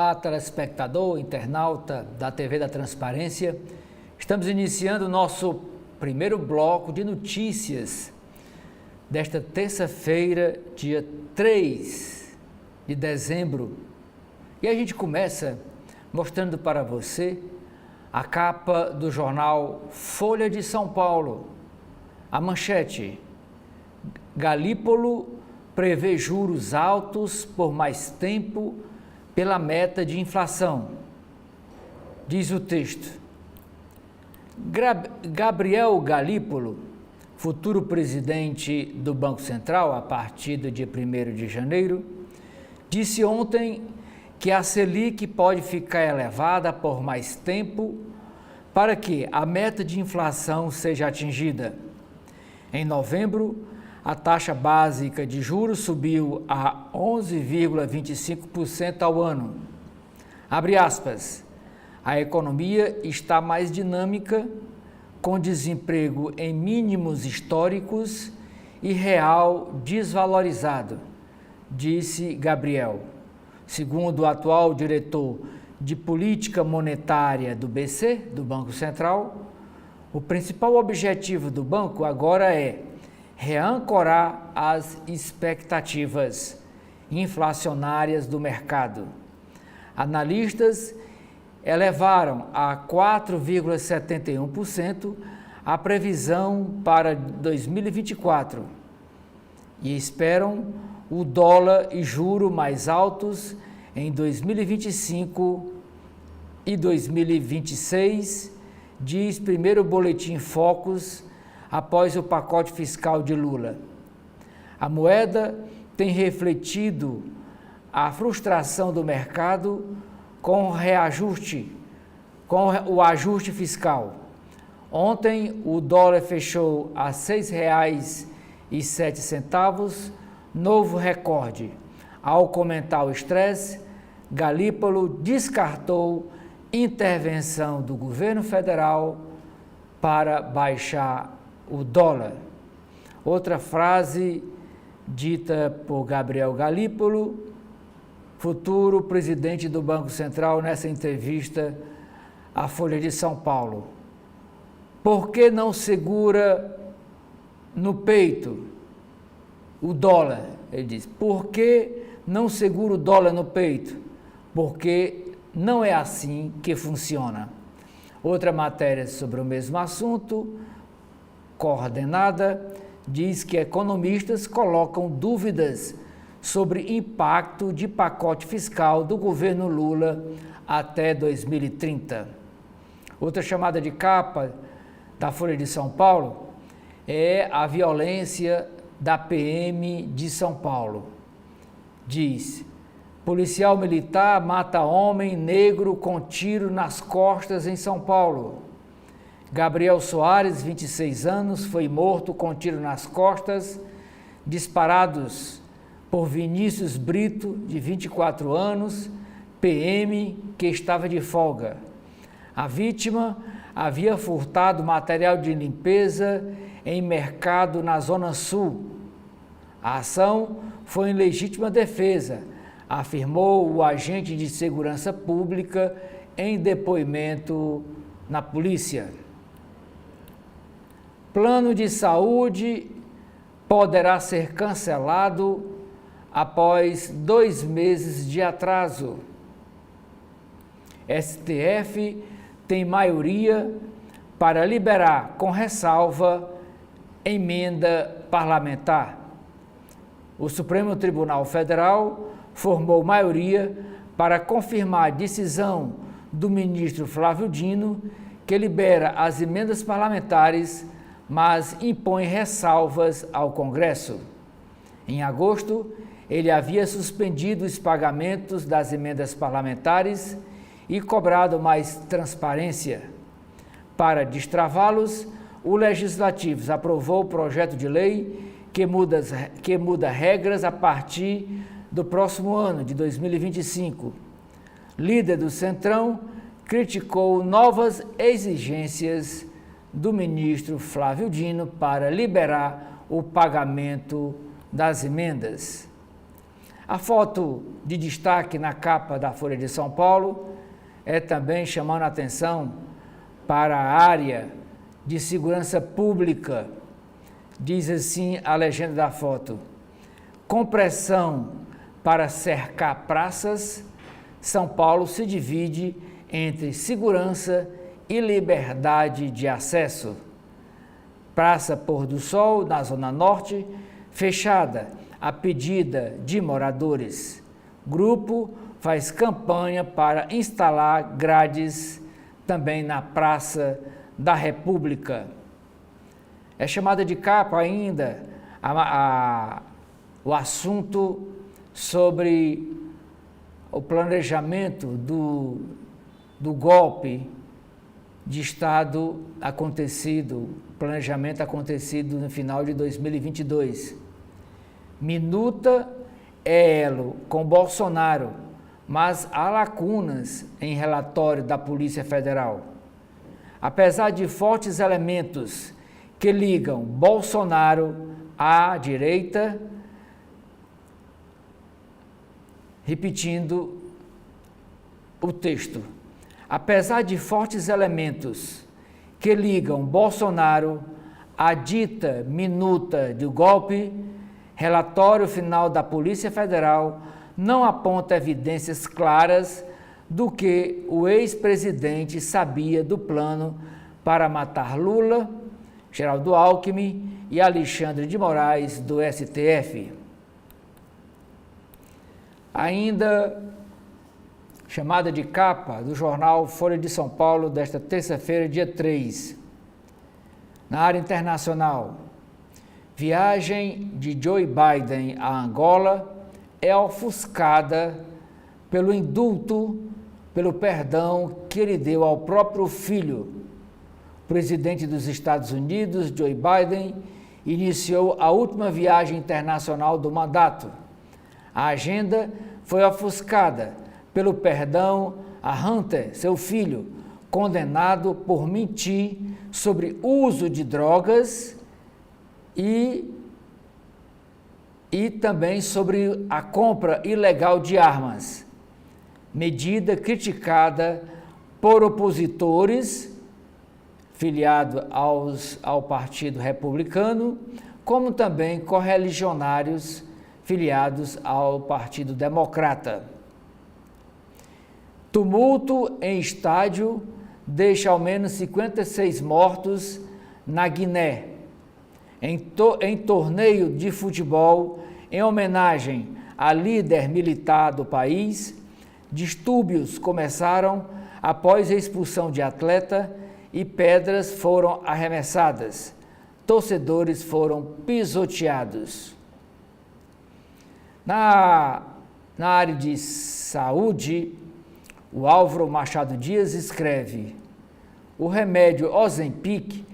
Olá, telespectador, internauta da TV da Transparência. Estamos iniciando o nosso primeiro bloco de notícias desta terça-feira, dia 3 de dezembro. E a gente começa mostrando para você a capa do jornal Folha de São Paulo. A manchete: Galípolo prevê juros altos por mais tempo pela meta de inflação. Diz o texto. Gabriel Galípolo, futuro presidente do Banco Central a partir do dia 1º de janeiro, disse ontem que a Selic pode ficar elevada por mais tempo para que a meta de inflação seja atingida. Em novembro, a taxa básica de juros subiu a 11,25% ao ano. Abre aspas. A economia está mais dinâmica, com desemprego em mínimos históricos e real desvalorizado, disse Gabriel. Segundo o atual diretor de política monetária do BC, do Banco Central, o principal objetivo do banco agora é reancorar as expectativas inflacionárias do mercado. Analistas elevaram a 4,71% a previsão para 2024 e esperam o dólar e juro mais altos em 2025 e 2026, diz primeiro boletim Focus após o pacote fiscal de Lula. A moeda tem refletido a frustração do mercado com o ajuste fiscal. Ontem o dólar fechou a R$ 6,07, novo recorde. Ao comentar o estresse, Galípolo descartou intervenção do governo federal para baixar o dólar. Outra frase dita por Gabriel Galípolo, futuro presidente do Banco Central, nessa entrevista à Folha de São Paulo. Por que não segura no peito o dólar? Ele diz, por que não segura o dólar no peito? Porque não é assim que funciona. Outra matéria sobre o mesmo assunto, coordenada, diz que economistas colocam dúvidas sobre impacto de pacote fiscal do governo Lula até 2030. Outra chamada de capa da Folha de São Paulo é a violência da PM de São Paulo. Diz, policial militar mata homem negro com tiro nas costas em São Paulo. Gabriel Soares, 26 anos, foi morto com tiro nas costas, disparados por Vinícius Brito, de 24 anos, PM, que estava de folga. A vítima havia furtado material de limpeza em mercado na Zona Sul. A ação foi em legítima defesa, afirmou o agente de segurança pública em depoimento na polícia. Plano de saúde poderá ser cancelado após 2 meses de atraso. STF tem maioria para liberar, com ressalva, emenda parlamentar. O Supremo Tribunal Federal formou maioria para confirmar a decisão do ministro Flávio Dino, que libera as emendas parlamentares, mas impõe ressalvas ao Congresso. Em agosto, ele havia suspendido os pagamentos das emendas parlamentares e cobrado mais transparência. Para destravá-los, o Legislativo aprovou o projeto de lei que muda regras a partir do próximo ano, de 2025. Líder do Centrão criticou novas exigências do ministro Flávio Dino para liberar o pagamento das emendas. A foto de destaque na capa da Folha de São Paulo é também chamando a atenção para a área de segurança pública. Diz assim a legenda da foto: com pressão para cercar praças, São Paulo se divide entre segurança e liberdade de acesso. Praça Pôr do Sol, na Zona Norte, fechada a pedida de moradores. Grupo faz campanha para instalar grades também na Praça da República. É chamada de capa ainda o assunto sobre o planejamento do golpe de Estado planejamento acontecido no final de 2022. Minuta é elo com Bolsonaro, mas há lacunas em relatório da Polícia Federal. Apesar de fortes elementos que ligam Bolsonaro à direita, repetindo o texto, apesar de fortes elementos que ligam Bolsonaro à dita minuta do golpe, relatório final da Polícia Federal não aponta evidências claras do que o ex-presidente sabia do plano para matar Lula, Geraldo Alckmin e Alexandre de Moraes do STF. Ainda chamada de capa do jornal Folha de São Paulo desta terça-feira, dia 3. Na área internacional, viagem de Joe Biden a Angola é ofuscada pelo indulto, pelo perdão que ele deu ao próprio filho. O presidente dos Estados Unidos, Joe Biden, iniciou a última viagem internacional do mandato. A agenda foi ofuscada pelo perdão a Hunter, seu filho, condenado por mentir sobre uso de drogas e também sobre a compra ilegal de armas, medida criticada por opositores filiados ao Partido Republicano, como também correligionários filiados ao Partido Democrata. Tumulto em estádio deixa ao menos 56 mortos na Guiné. Em torneio de futebol, em homenagem à líder militar do país, distúrbios começaram após a expulsão de atleta e pedras foram arremessadas. Torcedores foram pisoteados. Na área de saúde, o Álvaro Machado Dias escreve: o remédio Ozempic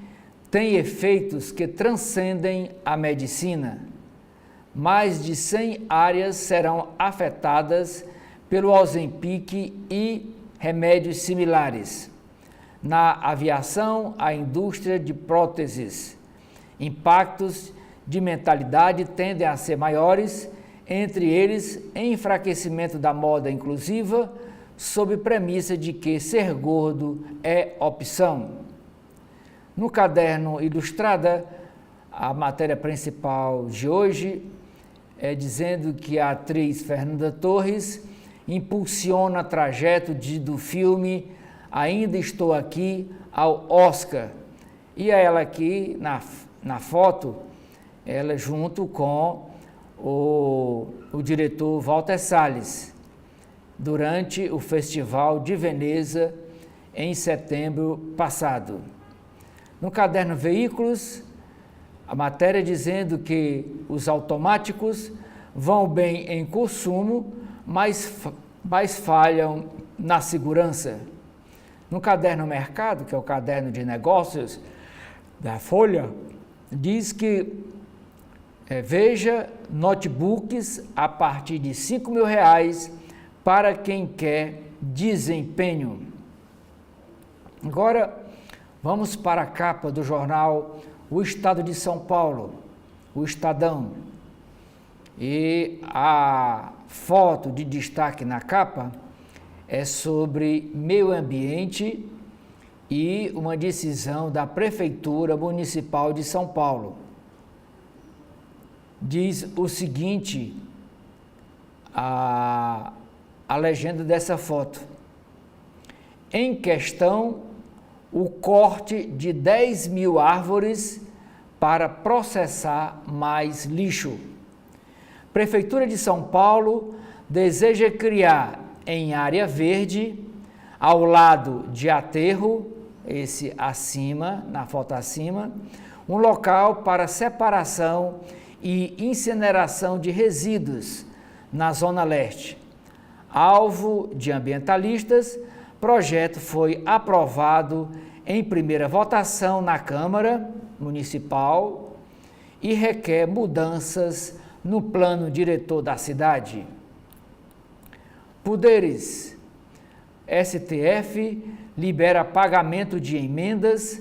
tem efeitos que transcendem a medicina. Mais de 100 áreas serão afetadas pelo Ozempic e remédios similares. Na aviação, a indústria de próteses. Impactos de mentalidade tendem a ser maiores, entre eles enfraquecimento da moda inclusiva, sob premissa de que ser gordo é opção. No caderno Ilustrada, a matéria principal de hoje é dizendo que a atriz Fernanda Torres impulsiona trajeto do filme Ainda Estou Aqui ao Oscar. E ela aqui na foto, ela junto com o diretor Walter Salles, durante o Festival de Veneza em setembro passado. No caderno Veículos, a matéria dizendo que os automáticos vão bem em consumo, mas falham na segurança. No caderno Mercado, que é o caderno de negócios da Folha, diz que veja notebooks a partir de R$5.000 para quem quer desempenho. Agora, vamos para a capa do jornal O Estado de São Paulo, o Estadão. E a foto de destaque na capa é sobre meio ambiente e uma decisão da Prefeitura Municipal de São Paulo. Diz o seguinte, a legenda dessa foto: em questão, o corte de 10 mil árvores para processar mais lixo. Prefeitura de São Paulo deseja criar em área verde, ao lado de aterro, esse acima, na foto acima, um local para separação e incineração de resíduos na Zona Leste. Alvo de ambientalistas, projeto foi aprovado em primeira votação na Câmara Municipal e requer mudanças no plano diretor da cidade. Poderes. STF libera pagamento de emendas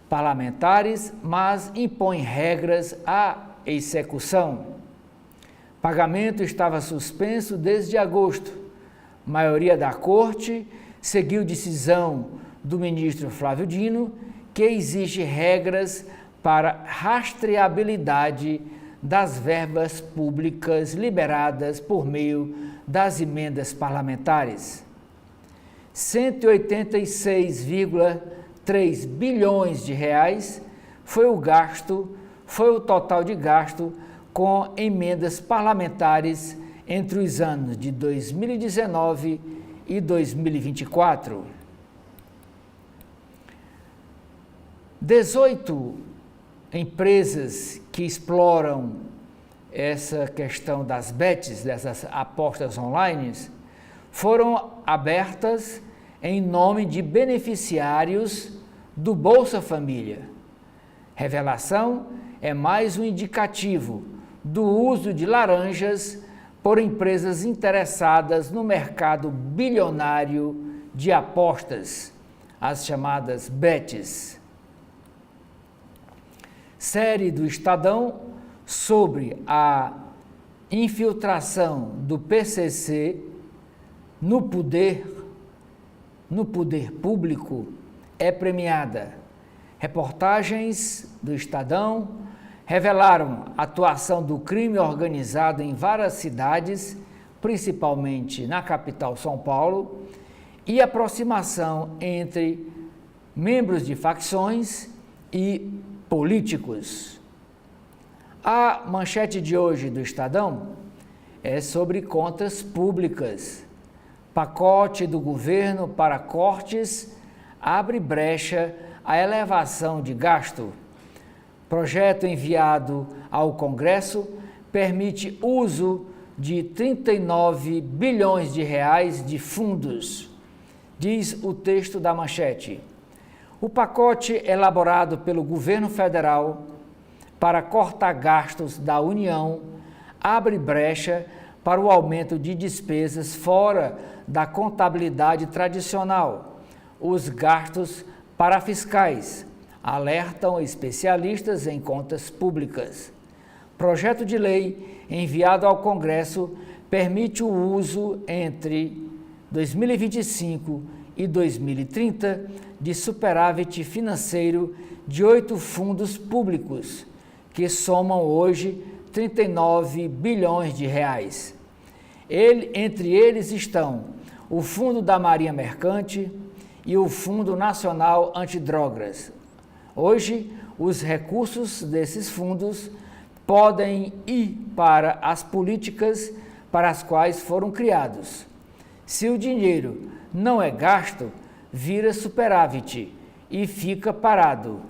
parlamentares, mas impõe regras à execução. Pagamento estava suspenso desde agosto. Maioria da Corte seguiu decisão do ministro Flávio Dino, que exige regras para rastreabilidade das verbas públicas liberadas por meio das emendas parlamentares. 186,3 bilhões de reais foi o total de gasto com emendas parlamentares entre os anos de 2019 e 2024. 18 empresas que exploram essa questão das bets, dessas apostas online, foram abertas em nome de beneficiários do Bolsa Família. Revelação é mais um indicativo do uso de laranjas por empresas interessadas no mercado bilionário de apostas, as chamadas bets. Série do Estadão sobre a infiltração do PCC no poder público é premiada. Reportagens do Estadão revelaram a atuação do crime organizado em várias cidades, principalmente na capital São Paulo, e aproximação entre membros de facções e políticos. A manchete de hoje do Estadão é sobre contas públicas. Pacote do governo para cortes abre brecha à elevação de gasto. Projeto enviado ao Congresso permite uso de 39 bilhões de reais de fundos, diz o texto da manchete. O pacote elaborado pelo governo federal para cortar gastos da União abre brecha para o aumento de despesas fora da contabilidade tradicional, os gastos parafiscais, alertam especialistas em contas públicas. Projeto de lei enviado ao Congresso permite o uso entre 2025 e 2030 de superávit financeiro de 8 fundos públicos, que somam hoje 39 bilhões de reais. Entre eles estão o Fundo da Marinha Mercante e o Fundo Nacional Antidrogas. Hoje, os recursos desses fundos podem ir para as políticas para as quais foram criados. Se o dinheiro não é gasto, vira superávit e fica parado.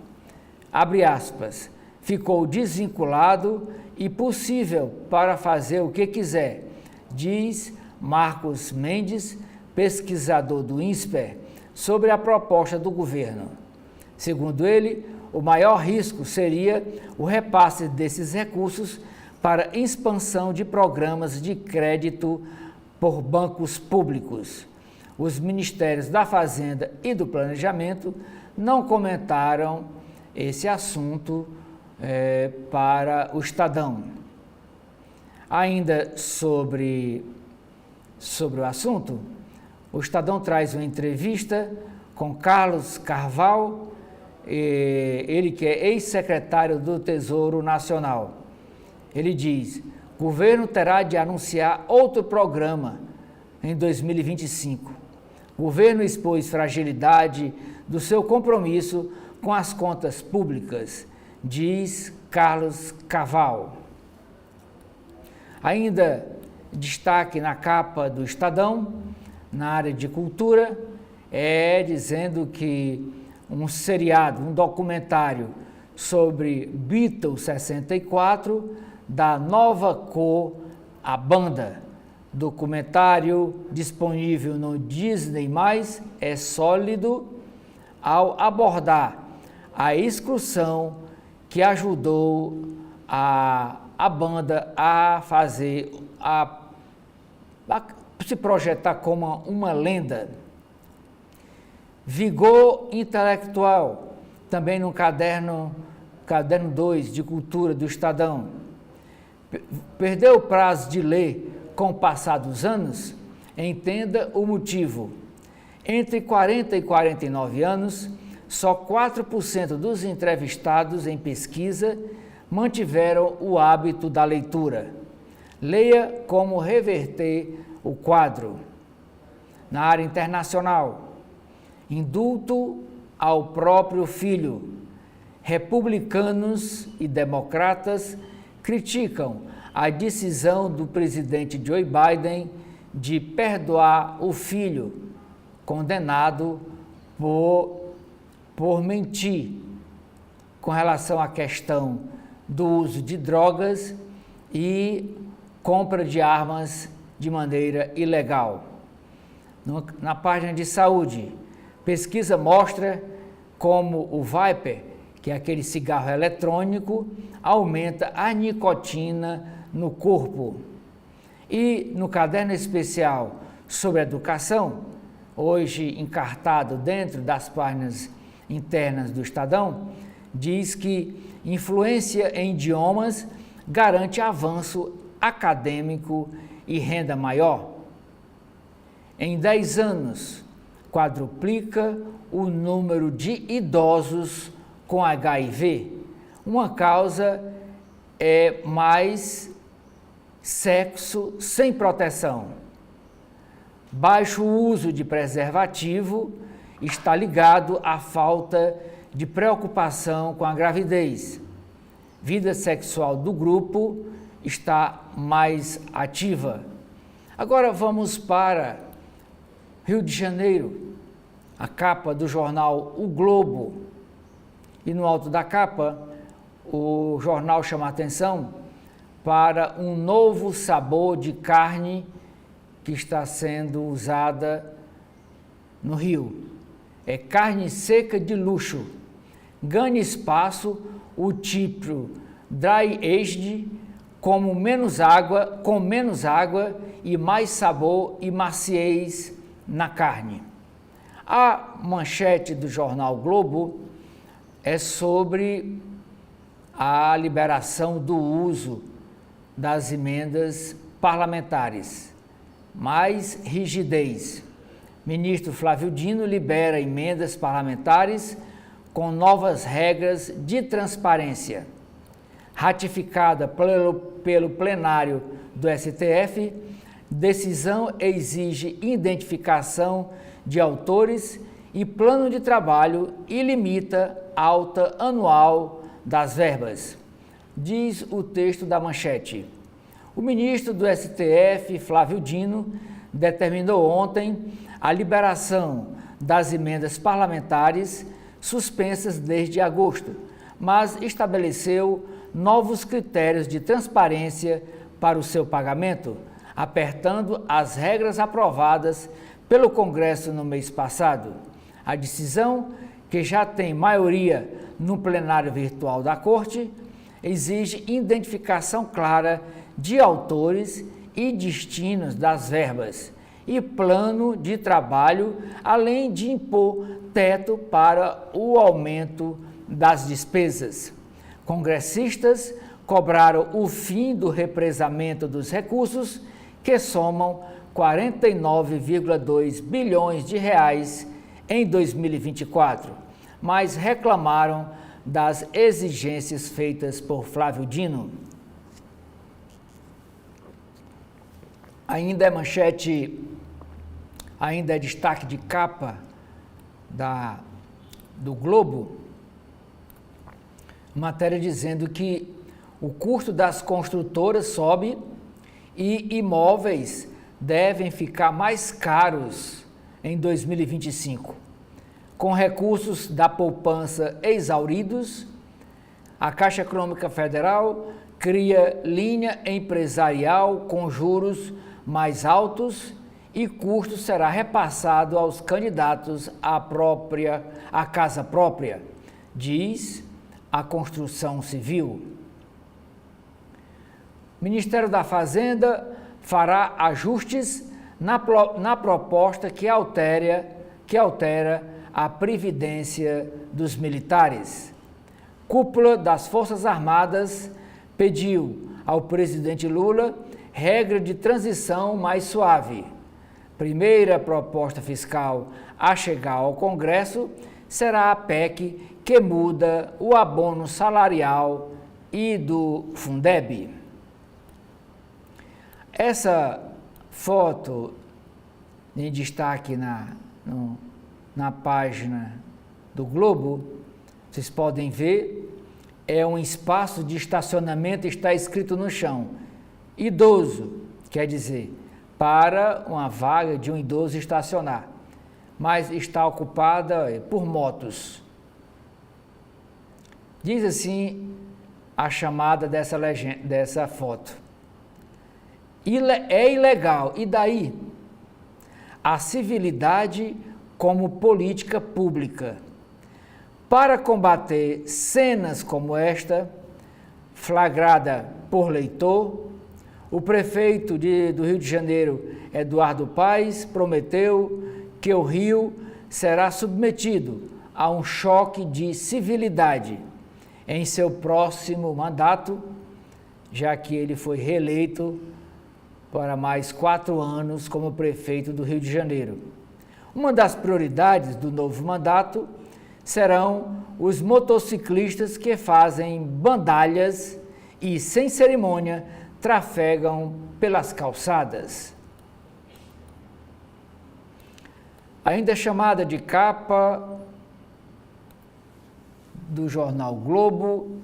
Abre aspas, ficou desvinculado e possível para fazer o que quiser, diz Marcos Mendes, pesquisador do INSPER, sobre a proposta do governo. Segundo ele, o maior risco seria o repasse desses recursos para expansão de programas de crédito por bancos públicos. Os Ministérios da Fazenda e do Planejamento não comentaram esse assunto para o Estadão. Ainda sobre o assunto, o Estadão traz uma entrevista com Carlos Carvalho, ele que é ex-secretário do Tesouro Nacional. Ele diz: o governo terá de anunciar outro programa em 2025. O governo expôs fragilidade do seu compromisso com as contas públicas, diz Carlos Carvalho. Ainda destaque na capa do Estadão, na área de cultura, dizendo que um seriado, um documentário sobre Beatles 64 dá nova cor à banda. Documentário disponível no Disney+, é sólido ao abordar a excursão que ajudou a banda a fazer, a se projetar como uma lenda. Vigor intelectual, também no caderno 2 de cultura do Estadão. Perdeu o prazo de ler com o passar dos anos? Entenda o motivo. Entre 40 e 49 anos, só 4% dos entrevistados em pesquisa mantiveram o hábito da leitura. Leia como reverter o quadro. Na área internacional, indulto ao próprio filho. Republicanos e democratas criticam a decisão do presidente Joe Biden de perdoar o filho, condenado por mentir com relação à questão do uso de drogas e compra de armas de maneira ilegal. Na página de saúde, pesquisa mostra como o Viper, que é aquele cigarro eletrônico, aumenta a nicotina no corpo. E no caderno especial sobre educação, hoje encartado dentro das páginas internas do Estadão, diz que influência em idiomas garante avanço acadêmico e renda maior. Em 10 anos, quadruplica o número de idosos com HIV. Uma causa é mais sexo sem proteção. Baixo uso de preservativo está ligado à falta de preocupação com a gravidez. Vida sexual do grupo está mais ativa. Agora vamos para Rio de Janeiro, a capa do jornal O Globo. E no alto da capa, o jornal chama a atenção para um novo sabor de carne que está sendo usada no Rio. É carne seca de luxo. Ganha espaço o tipo dry aged com menos água e mais sabor e maciez na carne. A manchete do jornal Globo é sobre a liberação do uso das emendas parlamentares. Mais rigidez. Ministro Flávio Dino libera emendas parlamentares com novas regras de transparência. Ratificada pelo plenário do STF, decisão exige identificação de autores e plano de trabalho e limita alta anual das verbas. Diz o texto da manchete. O ministro do STF, Flávio Dino, determinou ontem a liberação das emendas parlamentares suspensas desde agosto, mas estabeleceu novos critérios de transparência para o seu pagamento, apertando as regras aprovadas pelo Congresso no mês passado. A decisão, que já tem maioria no plenário virtual da Corte, exige identificação clara de autores e destinos das verbas e plano de trabalho, além de impor teto para o aumento das despesas. Congressistas cobraram o fim do represamento dos recursos, que somam 49,2 bilhões de reais em 2024, mas reclamaram das exigências feitas por Flávio Dino. Ainda é manchete, ainda é destaque de capa do Globo, matéria dizendo que o custo das construtoras sobe e imóveis devem ficar mais caros em 2025. Com recursos da poupança exauridos, a Caixa Econômica Federal cria linha empresarial com juros mais altos e custo será repassado aos candidatos à casa própria, diz a Construção Civil. O Ministério da Fazenda fará ajustes na proposta que altera a previdência dos militares. Cúpula das Forças Armadas pediu ao presidente Lula regra de transição mais suave. Primeira proposta fiscal a chegar ao Congresso será a PEC que muda o abono salarial e do Fundeb. Essa foto em destaque na página do Globo, vocês podem ver, é um espaço de estacionamento, está escrito no chão, idoso, quer dizer, para uma vaga de um idoso estacionar, mas está ocupada por motos. Diz assim a chamada dessa foto. É ilegal, e daí? A civilidade como política pública. Para combater cenas como esta, flagrada por Leitor, o prefeito do Rio de Janeiro, Eduardo Paes, prometeu que o Rio será submetido a um choque de civilidade em seu próximo mandato, já que ele foi reeleito para mais 4 anos como prefeito do Rio de Janeiro. Uma das prioridades do novo mandato serão os motociclistas que fazem bandalhas e, sem cerimônia, trafegam pelas calçadas. Ainda chamada de capa do jornal Globo,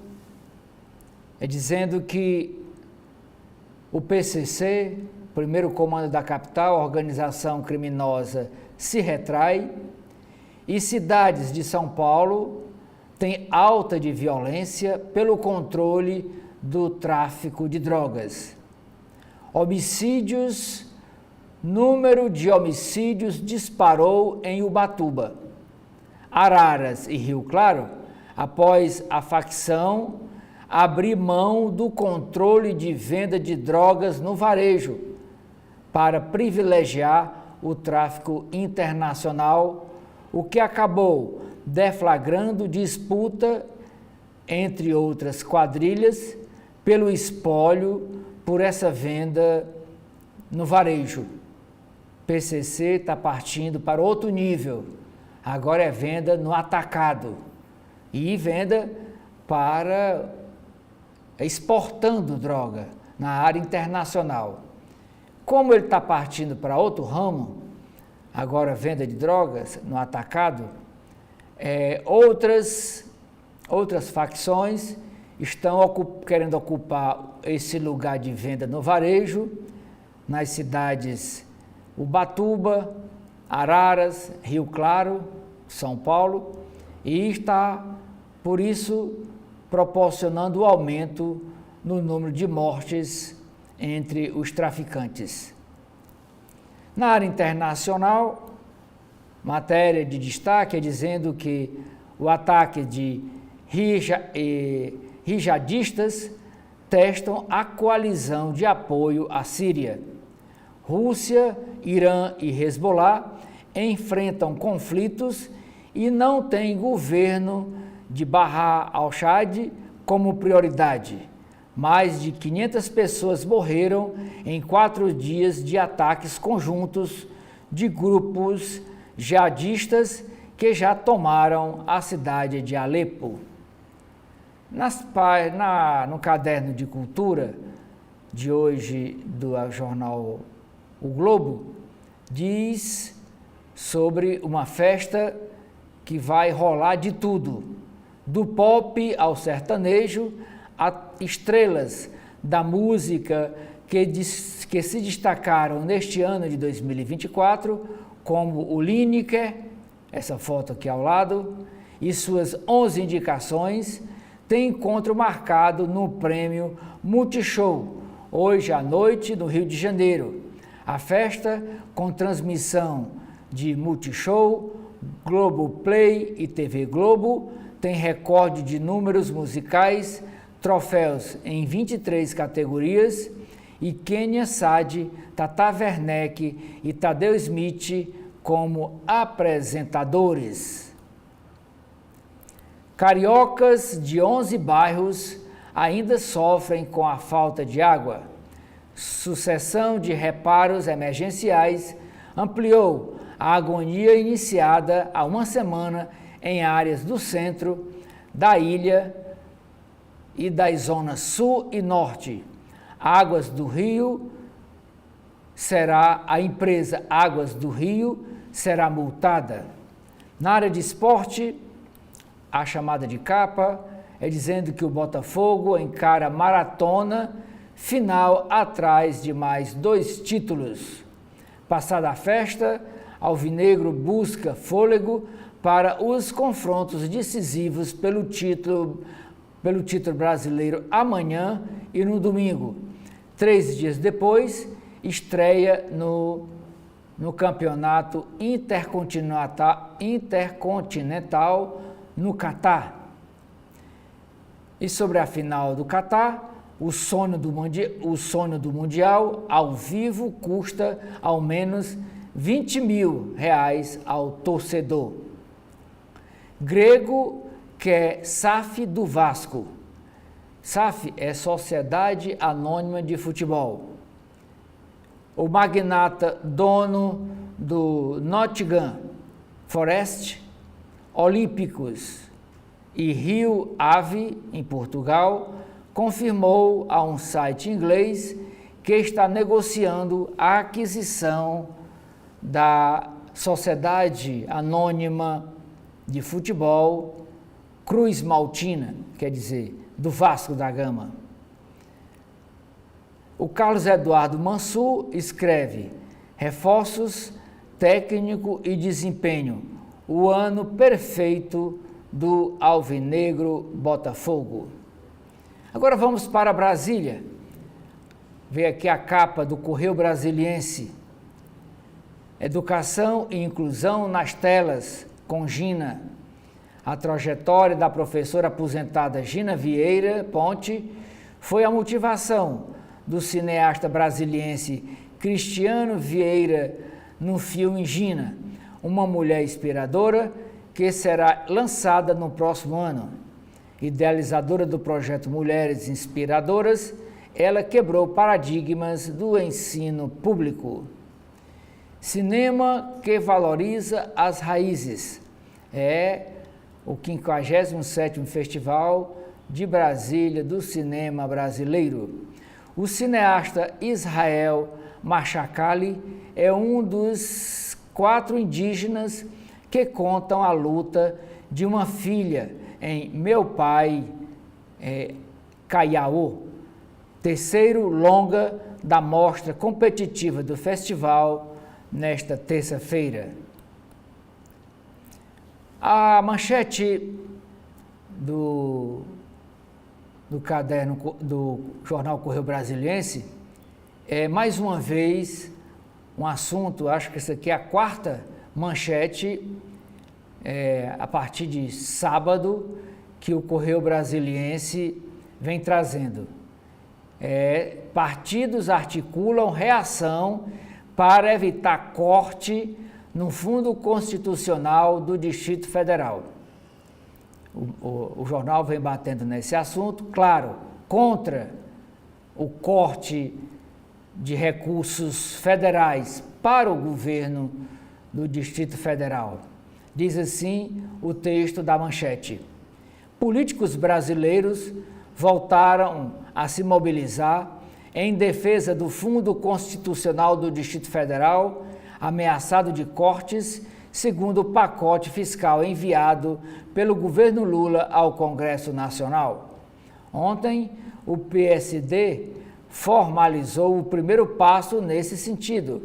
é dizendo que o PCC, primeiro comando da capital, organização criminosa, se retrai e cidades de São Paulo têm alta de violência pelo controle do tráfico de drogas. Número de homicídios disparou em Ubatuba, Araras e Rio Claro, após a facção abrir mão do controle de venda de drogas no varejo para privilegiar o tráfico internacional, o que acabou deflagrando disputa entre outras quadrilhas pelo espólio por essa venda no varejo. PCC está partindo para outro nível, agora é venda no atacado e venda para exportando droga na área internacional. Como ele está partindo para outro ramo, agora venda de drogas no atacado, outras facções estão querendo ocupar esse lugar de venda no varejo, nas cidades Ubatuba, Araras, Rio Claro, São Paulo, e está, por isso, proporcionando o aumento no número de mortes entre os traficantes. Na área internacional, matéria de destaque é dizendo que o ataque de jihadistas testam a coalizão de apoio à Síria. Rússia, Irã e Hezbollah enfrentam conflitos e não têm governo de Bahr al-Assad como prioridade, mais de 500 pessoas morreram em 4 dias de ataques conjuntos de grupos jihadistas que já tomaram a cidade de Alepo. No caderno de cultura de hoje do jornal O Globo, diz sobre uma festa que vai rolar de tudo, do pop ao sertanejo, a estrelas da música que se destacaram neste ano de 2024, como o Lineker, essa foto aqui ao lado, e suas 11 indicações, tem encontro marcado no prêmio Multishow, hoje à noite no Rio de Janeiro. A festa, com transmissão de Multishow, Globoplay e TV Globo, tem recorde de números musicais, troféus em 23 categorias, e Kenia Sade, Tata Werneck e Tadeu Smith como apresentadores. Cariocas de 11 bairros ainda sofrem com a falta de água. Sucessão de reparos emergenciais ampliou a agonia iniciada há uma semana em áreas do centro da ilha e das zonas sul e norte. A empresa Águas do Rio será multada. Na área de esporte, a chamada de capa é dizendo que o Botafogo encara maratona final atrás de mais 2 títulos. Passada a festa, Alvinegro busca fôlego para os confrontos decisivos pelo título brasileiro amanhã e no domingo. 3 dias depois, estreia no Campeonato Intercontinental no Catar. E sobre a final do Catar, o sonho do Mundial ao vivo custa ao menos R$20 mil ao torcedor. Grego quer SAF do Vasco. SAF é Sociedade Anônima de Futebol. O magnata dono do Nottingham Forest, Olímpicos e Rio Ave, em Portugal, confirmou a um site inglês que está negociando a aquisição da Sociedade Anônima de Futebol Cruz Maltina, quer dizer, do Vasco da Gama. O Carlos Eduardo Mansur escreve: reforços, técnico e desempenho, o ano perfeito do Alvinegro Botafogo. Agora vamos para Brasília. Vê aqui a capa do Correio Brasiliense. Educação e inclusão nas telas, com Gina. A trajetória da professora aposentada Gina Vieira Ponte foi a motivação do cineasta brasiliense Cristiano Vieira no filme Gina, uma mulher inspiradora, que será lançada no próximo ano. Idealizadora do projeto Mulheres Inspiradoras, ela quebrou paradigmas do ensino público. Cinema que valoriza as raízes. É o 57º Festival de Brasília do Cinema Brasileiro. O cineasta Israel Machacali é um dos 4 indígenas que contam a luta de uma filha em Meu Pai Caiaô, terceiro longa da mostra competitiva do festival nesta terça-feira. A manchete do caderno do jornal Correio Brasiliense é mais uma vez um assunto, acho que essa aqui é a 4ª manchete, a partir de sábado, que o Correio Brasiliense vem trazendo. Partidos articulam reação para evitar corte no Fundo Constitucional do Distrito Federal. O jornal vem batendo nesse assunto, claro, contra o corte de recursos federais para o governo do Distrito Federal. Diz assim o texto da manchete: políticos brasileiros voltaram a se mobilizar em defesa do Fundo Constitucional do Distrito Federal, ameaçado de cortes, segundo o pacote fiscal enviado pelo governo Lula ao Congresso Nacional. Ontem, o PSD formalizou o primeiro passo nesse sentido.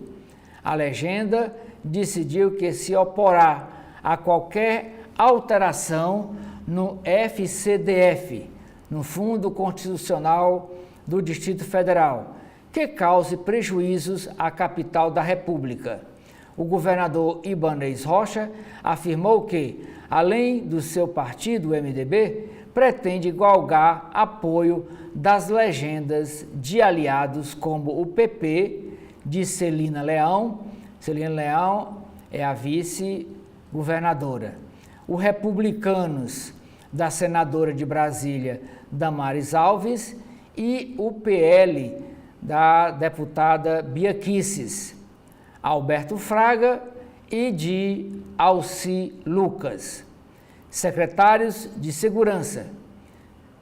A legenda decidiu que se oporá a qualquer alteração no FCDF, no Fundo Constitucional do Distrito Federal, que cause prejuízos à capital da República. O governador Ibanez Rocha afirmou que, além do seu partido, o MDB, pretende galgar apoio das legendas de aliados como o PP, de Celina Leão. Celina Leão é a vice-governadora. Os Republicanos, da senadora de Brasília, Damares Alves, e o PL, da deputada Bia Kicis, Alberto Fraga e de Alci Lucas. Secretários de Segurança,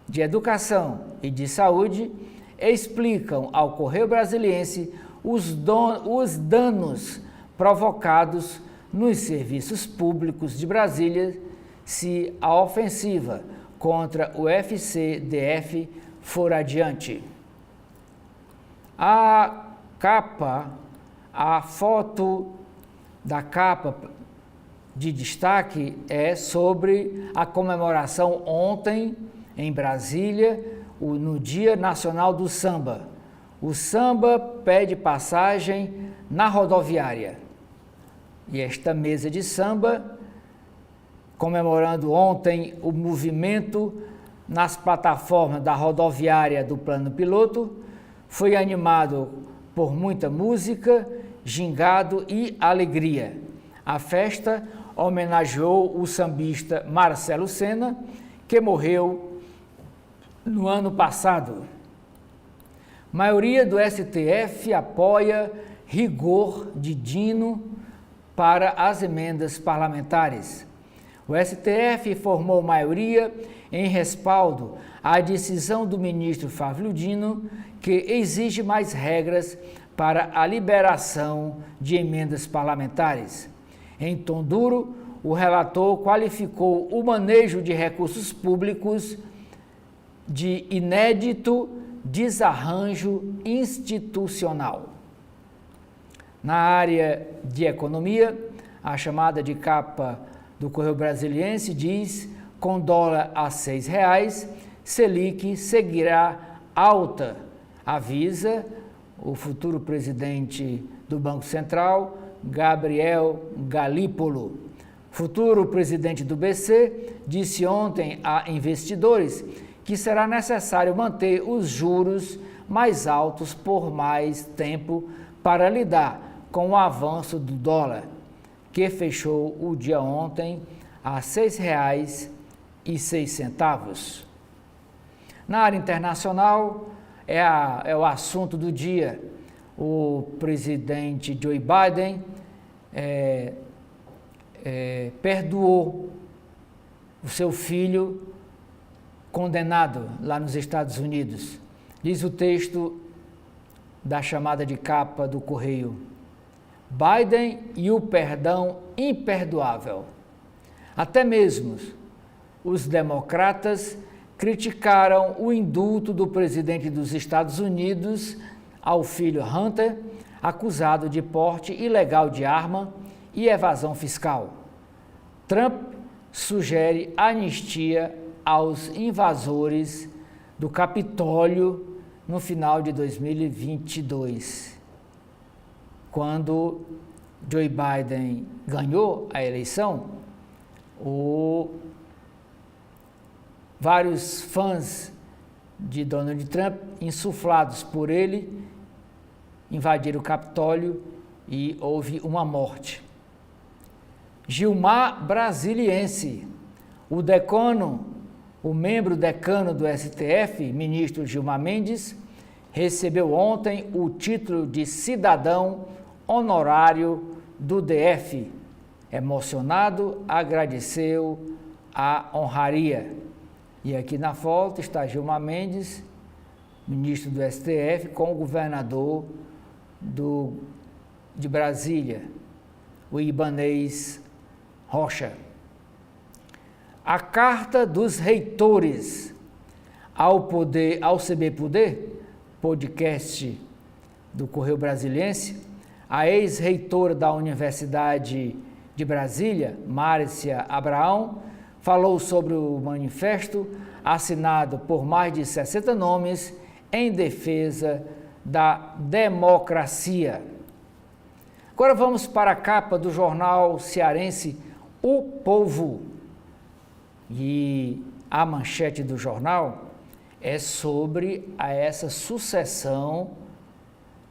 de Educação e de Saúde explicam ao Correio Brasiliense os danos provocados nos serviços públicos de Brasília se a ofensiva contra o FCDF for adiante. A foto da capa de destaque é sobre a comemoração ontem em Brasília, no Dia Nacional do Samba. O samba pede passagem na rodoviária. E esta mesa de samba, comemorando ontem o movimento nas plataformas da rodoviária do Plano Piloto, foi animado por muita música, gingado e alegria. A festa homenageou o sambista Marcelo Senna, que morreu no ano passado. A maioria do STF apoia rigor de Dino para as emendas parlamentares. O STF formou maioria em respaldo à decisão do ministro Flávio Dino, que exige mais regras para a liberação de emendas parlamentares. Em tom duro, o relator qualificou o manejo de recursos públicos de inédito desarranjo institucional. Na área de economia, a chamada de capa do Correio Brasiliense diz: com dólar a R$ 6,00, Selic seguirá alta, avisa o futuro presidente do Banco Central, Gabriel Galípolo. Futuro presidente do BC disse ontem a investidores que será necessário manter os juros mais altos por mais tempo para lidar com o avanço do dólar, que fechou o dia ontem a R$ 6,06. Na área internacional, é o assunto do dia. O presidente Joe Biden perdoou o seu filho condenado lá nos Estados Unidos. Diz o texto da chamada de capa do Correio: Biden e o perdão imperdoável. Até mesmo os democratas criticaram o indulto do presidente dos Estados Unidos ao filho Hunter, acusado de porte ilegal de arma e evasão fiscal. Trump sugere anistia aos invasores do Capitólio no final de 2022. Quando Joe Biden ganhou a eleição, vários fãs de Donald Trump, insuflados por ele, invadiram o Capitólio e houve uma morte. Gilmar Brasiliense, o membro decano do STF, ministro Gilmar Mendes, recebeu ontem o título de cidadão honorário do DF. Emocionado, agradeceu a honraria. E aqui na foto está Gilmar Mendes, ministro do STF, com o governador de Brasília, o Ibanez Rocha. A carta dos reitores ao CB Poder, podcast do Correio Brasiliense, a ex-reitora da Universidade de Brasília, Márcia Abraão, falou sobre o manifesto assinado por mais de 60 nomes em defesa da democracia. Agora vamos para a capa do jornal cearense O Povo. E a manchete do jornal é sobre essa sucessão,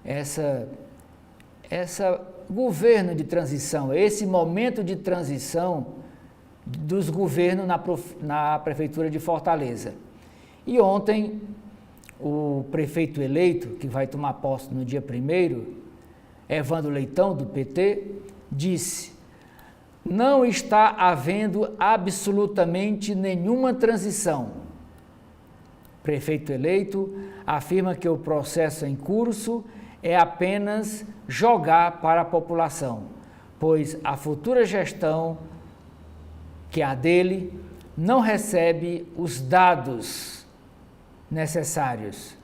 essa governo de transição, esse momento de transição dos governos na Prefeitura de Fortaleza. E ontem, o prefeito eleito, que vai tomar posse no dia 1º, Evandro Leitão, do PT, disse: não está havendo absolutamente nenhuma transição. Prefeito eleito afirma que o processo em curso é apenas jogar para a população, pois a futura gestão, que é a dele, não recebe os dados necessários.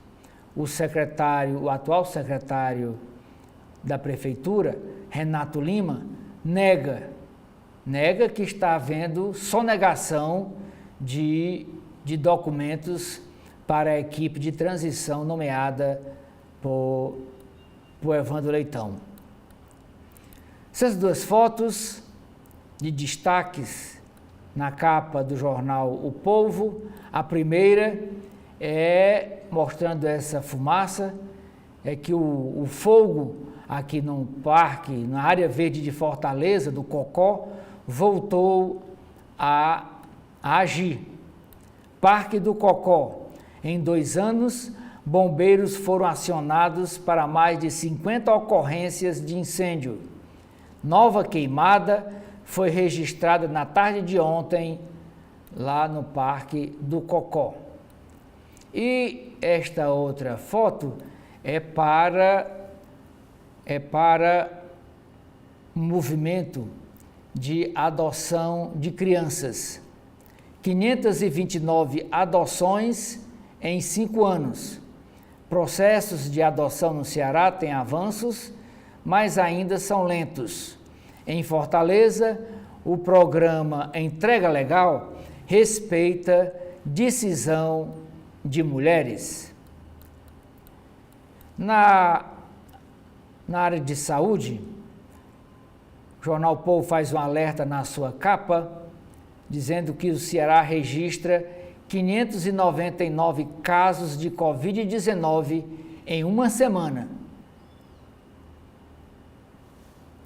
O atual secretário da Prefeitura, Renato Lima, nega que está havendo sonegação de documentos para a equipe de transição nomeada por Evandro Leitão. Essas duas fotos de destaques na capa do jornal O Povo. A primeira é mostrando essa fumaça, é que o fogo aqui no parque, na área verde de Fortaleza, do Cocó, voltou a agir. Parque do Cocó. Em 2 anos, bombeiros foram acionados para mais de 50 ocorrências de incêndio. Nova queimada foi registrada na tarde de ontem, lá no Parque do Cocó. E esta outra foto é para um movimento de adoção de crianças. 529 adoções em 5 anos. Processos de adoção no Ceará têm avanços, mas ainda são lentos. Em Fortaleza, o programa Entrega Legal respeita decisão de mulheres. Na área de saúde, o Jornal O Povo faz um alerta na sua capa, dizendo que o Ceará registra 599 casos de Covid-19 em uma semana.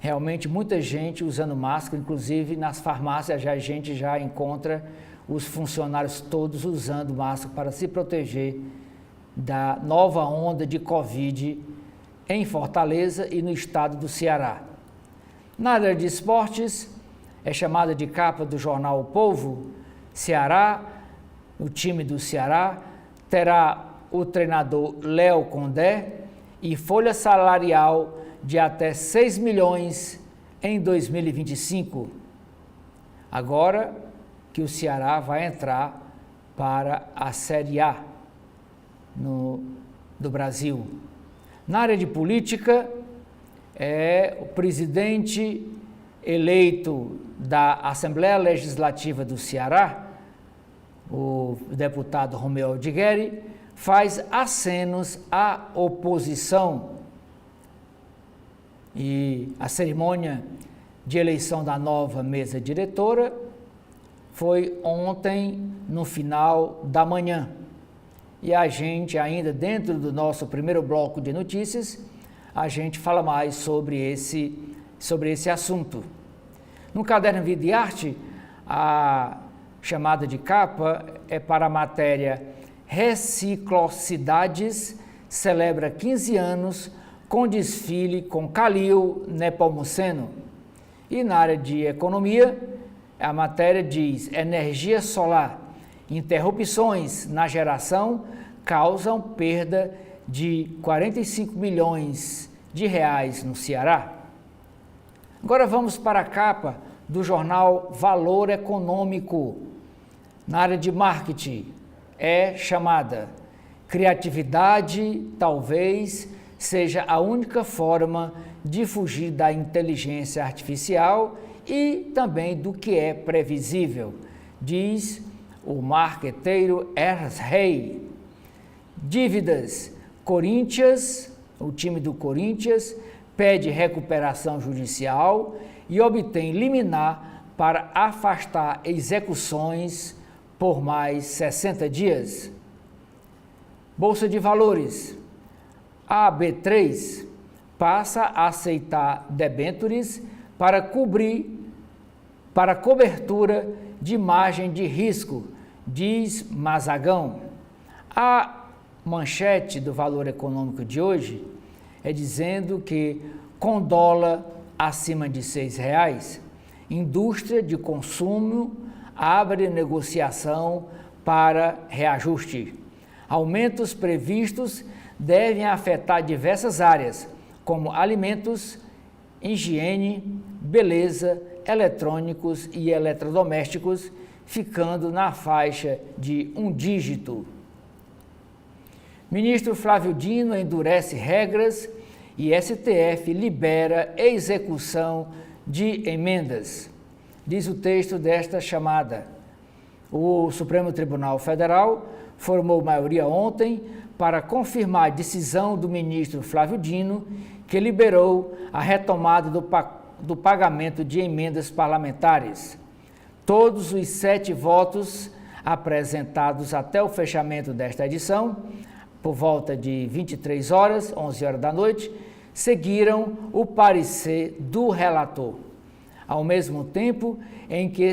Realmente muita gente usando máscara, inclusive nas farmácias a gente já encontra os funcionários todos usando máscara para se proteger da nova onda de Covid em Fortaleza e no estado do Ceará. Na área de esportes, é chamada de capa do jornal O Povo, Ceará, o time do Ceará terá o treinador Léo Condé e folha salarial de até 6 milhões em 2025. Agora que o Ceará vai entrar para a Série A do Brasil. Na área de política, o presidente eleito da Assembleia Legislativa do Ceará, o deputado Romeu Aldigueri, faz acenos à oposição. E a cerimônia de eleição da nova mesa diretora foi ontem, no final da manhã. E a gente, ainda dentro do nosso primeiro bloco de notícias, a gente fala mais sobre esse assunto. No caderno Vida e Arte, a chamada de capa é para a matéria Reciclocidades celebra 15 anos com desfile com Calil Nepomuceno. E na área de economia, a matéria diz: energia solar, interrupções na geração causam perda de 45 milhões de reais no Ceará. Agora vamos para a capa do jornal Valor Econômico. Na área de marketing, é chamada criatividade talvez seja a única forma de fugir da inteligência artificial e também do que é previsível, diz o marqueteiro Ernst Rey. Dívidas. Corinthians, o time do Corinthians, pede recuperação judicial e obtém liminar para afastar execuções por mais 60 dias. Bolsa de Valores. A B3 passa a aceitar debêntures para cobertura de margem de risco, diz Mazagão. A manchete do Valor Econômico de hoje é dizendo que com dólar acima de R$6, indústria de consumo abre negociação para reajuste. Aumentos previstos devem afetar diversas áreas, como alimentos, higiene, beleza, eletrônicos e eletrodomésticos, ficando na faixa de 1 dígito. Ministro Flávio Dino endurece regras e STF libera execução de emendas. Diz o texto desta chamada. O Supremo Tribunal Federal formou maioria ontem para confirmar a decisão do ministro Flávio Dino, que liberou a retomada do pagamento de emendas parlamentares. Todos os 7 votos apresentados até o fechamento desta edição, por volta de 23 horas, 11 horas da noite, seguiram o parecer do relator. Ao mesmo tempo em que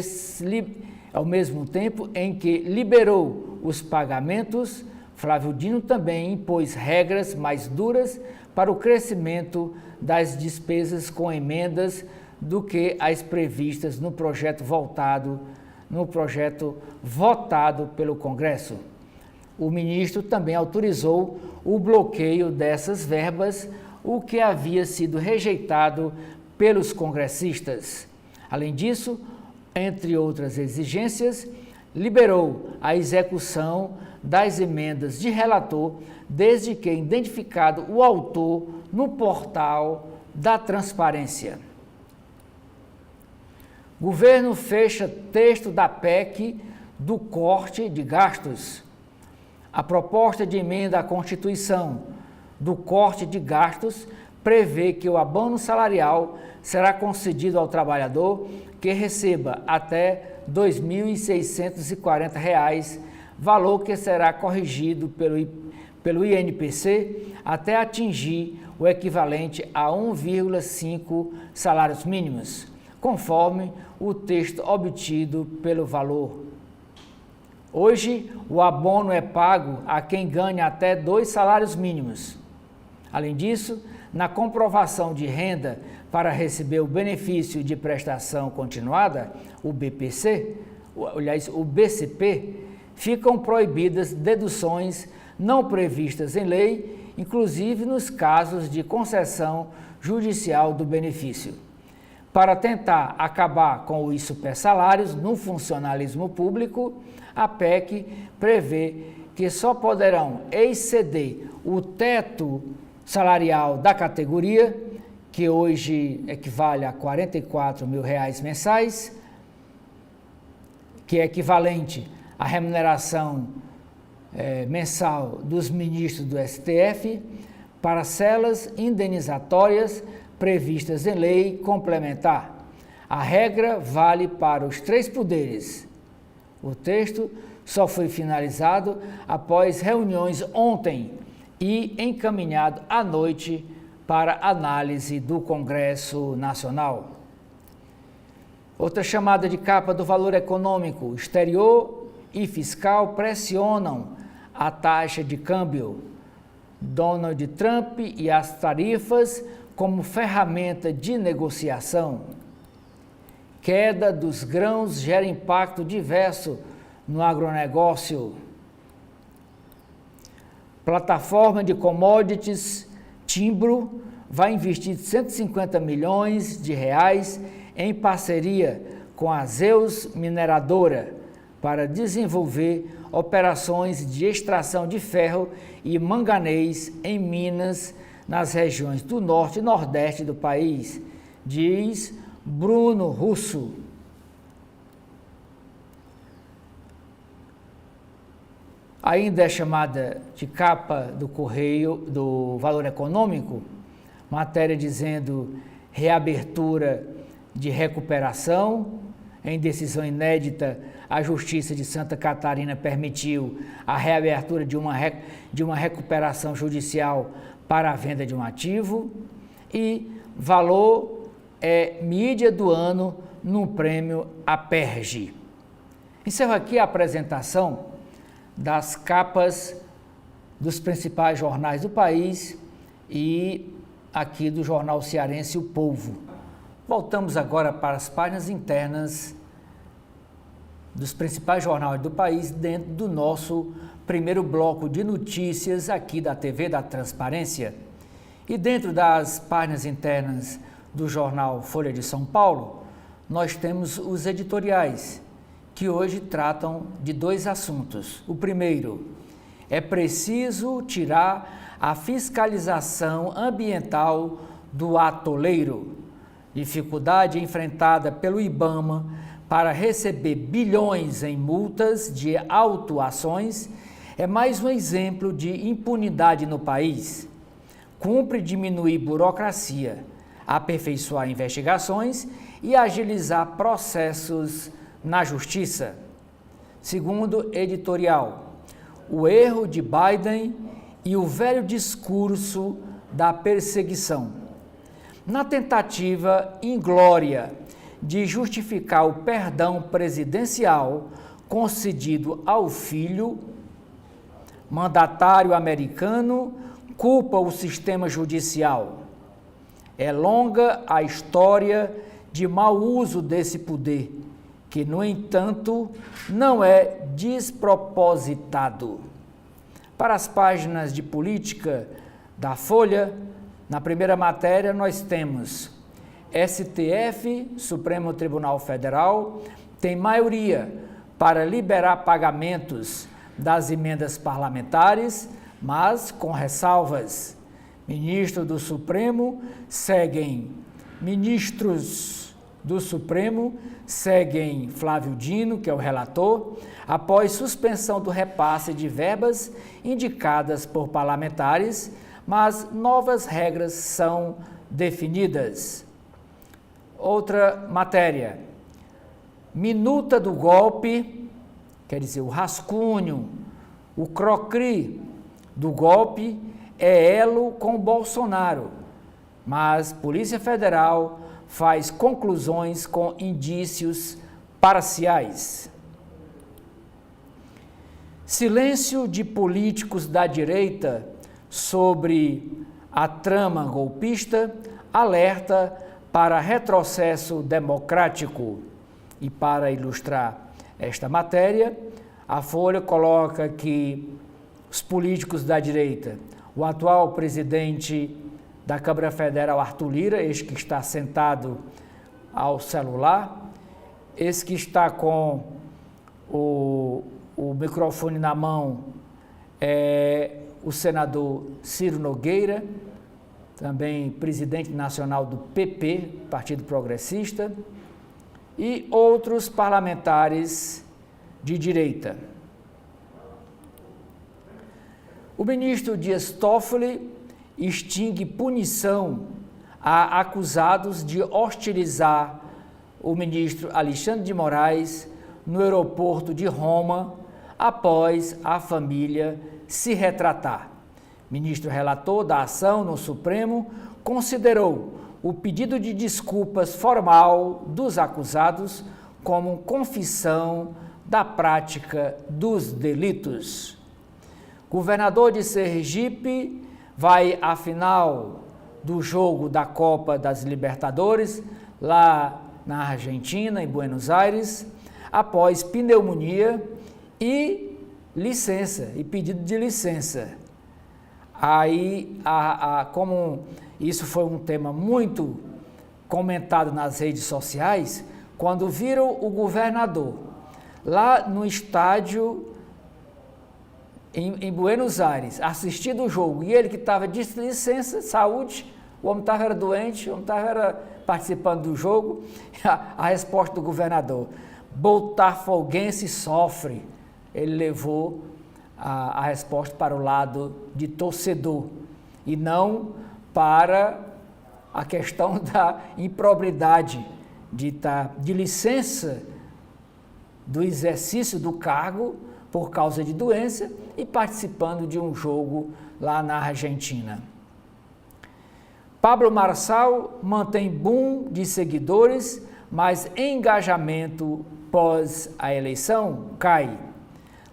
liberou os pagamentos, Flávio Dino também impôs regras mais duras para o crescimento das despesas com emendas do que as previstas no projeto votado pelo Congresso. O ministro também autorizou o bloqueio dessas verbas, o que havia sido rejeitado pelos congressistas. Além disso, entre outras exigências, liberou a execução das emendas de relator, desde que identificado o autor no portal da transparência. Governo fecha texto da PEC do corte de gastos. A proposta de emenda à Constituição do corte de gastos prevê que o abono salarial será concedido ao trabalhador que receba até R$ 2.640, valor que será corrigido pelo INPC até atingir o equivalente a 1,5 salários mínimos, conforme o texto obtido pelo Valor. Hoje, o abono é pago a quem ganha até 2 salários mínimos. Além disso, na comprovação de renda para receber o benefício de prestação continuada, o BPC, o BCP, ficam proibidas deduções não previstas em lei, inclusive nos casos de concessão judicial do benefício. Para tentar acabar com os supersalários no funcionalismo público, a PEC prevê que só poderão exceder o teto salarial da categoria, que hoje equivale a R$ 44 mil mensais, que é equivalente à remuneração mensal dos ministros do STF, parcelas indenizatórias previstas em lei complementar. A regra vale para os 3 poderes. O texto só foi finalizado após reuniões ontem e encaminhado à noite para análise do Congresso Nacional. Outra chamada de capa do Valor Econômico: exterior e fiscal pressionam a taxa de câmbio. Donald Trump e as tarifas como ferramenta de negociação. Queda dos grãos gera impacto diverso no agronegócio. Plataforma de commodities Timbro vai investir 150 milhões de reais em parceria com a Zeus Mineradora para desenvolver operações de extração de ferro e manganês em minas nas regiões do norte e nordeste do país, diz Bruno Russo. Ainda é chamada de capa do Correio do Valor Econômico, matéria dizendo reabertura de recuperação. Em decisão inédita, a Justiça de Santa Catarina permitiu a reabertura de uma recuperação judicial para a venda de um ativo. E valor é mídia do ano no prêmio Aperge. Encerro aqui a apresentação das capas dos principais jornais do país e aqui do jornal cearense O Povo. Voltamos agora para as páginas internas dos principais jornais do país dentro do nosso primeiro bloco de notícias aqui da TV da Transparência. E dentro das páginas internas do jornal Folha de São Paulo, nós temos os editoriais, que hoje tratam de dois assuntos. O primeiro, é preciso tirar a fiscalização ambiental do atoleiro. Dificuldade enfrentada pelo IBAMA para receber bilhões em multas de autuações é mais um exemplo de impunidade no país. Cumpre diminuir burocracia, aperfeiçoar investigações e agilizar processos na Justiça. Segundo editorial, o erro de Biden e o velho discurso da perseguição. Na tentativa inglória de justificar o perdão presidencial concedido ao filho, mandatário americano culpa o sistema judicial. É longa a história de mau uso desse poder, que, no entanto, não é despropositado. Para as páginas de política da Folha, na primeira matéria nós temos STF, Supremo Tribunal Federal, tem maioria para liberar pagamentos das emendas parlamentares, mas com ressalvas. Ministros do Supremo seguem Flávio Dino, que é o relator, após suspensão do repasse de verbas indicadas por parlamentares, mas novas regras são definidas. Outra matéria, minuta do golpe, quer dizer, o rascunho, o crocri do golpe é elo com Bolsonaro, mas Polícia Federal faz conclusões com indícios parciais. Silêncio de políticos da direita sobre a trama golpista alerta para retrocesso democrático. E para ilustrar esta matéria, a Folha coloca que os políticos da direita, o atual presidente da Câmara Federal, Arthur Lira, este que está sentado ao celular, esse que está com o microfone na mão é o senador Ciro Nogueira, também presidente nacional do PP, Partido Progressista, e outros parlamentares de direita. O ministro Dias Toffoli extingue punição a acusados de hostilizar o ministro Alexandre de Moraes no aeroporto de Roma após a família se retratar. Ministro relator da ação no Supremo considerou o pedido de desculpas formal dos acusados como confissão da prática dos delitos. Governador de Sergipe vai à final do jogo da Copa das Libertadores, lá na Argentina, em Buenos Aires, após pneumonia e licença, e pedido de licença. Aí, como isso foi um tema muito comentado nas redes sociais, quando viram o governador lá no estádio em Buenos Aires, assistindo o jogo, e ele que estava de licença, saúde, o homem estava doente, o homem estava participando do jogo, a resposta do governador: botafoguense sofre. Ele levou a resposta para o lado de torcedor e não para a questão da improbidade de licença do exercício do cargo por causa de doença e participando de um jogo lá na Argentina. Pablo Marçal mantém boom de seguidores, mas engajamento pós a eleição cai.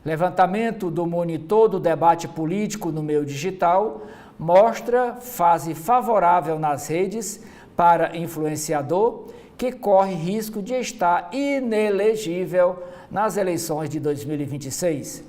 Levantamento do monitor do debate político no meio digital mostra fase favorável nas redes para influenciador que corre risco de estar inelegível nas eleições de 2026.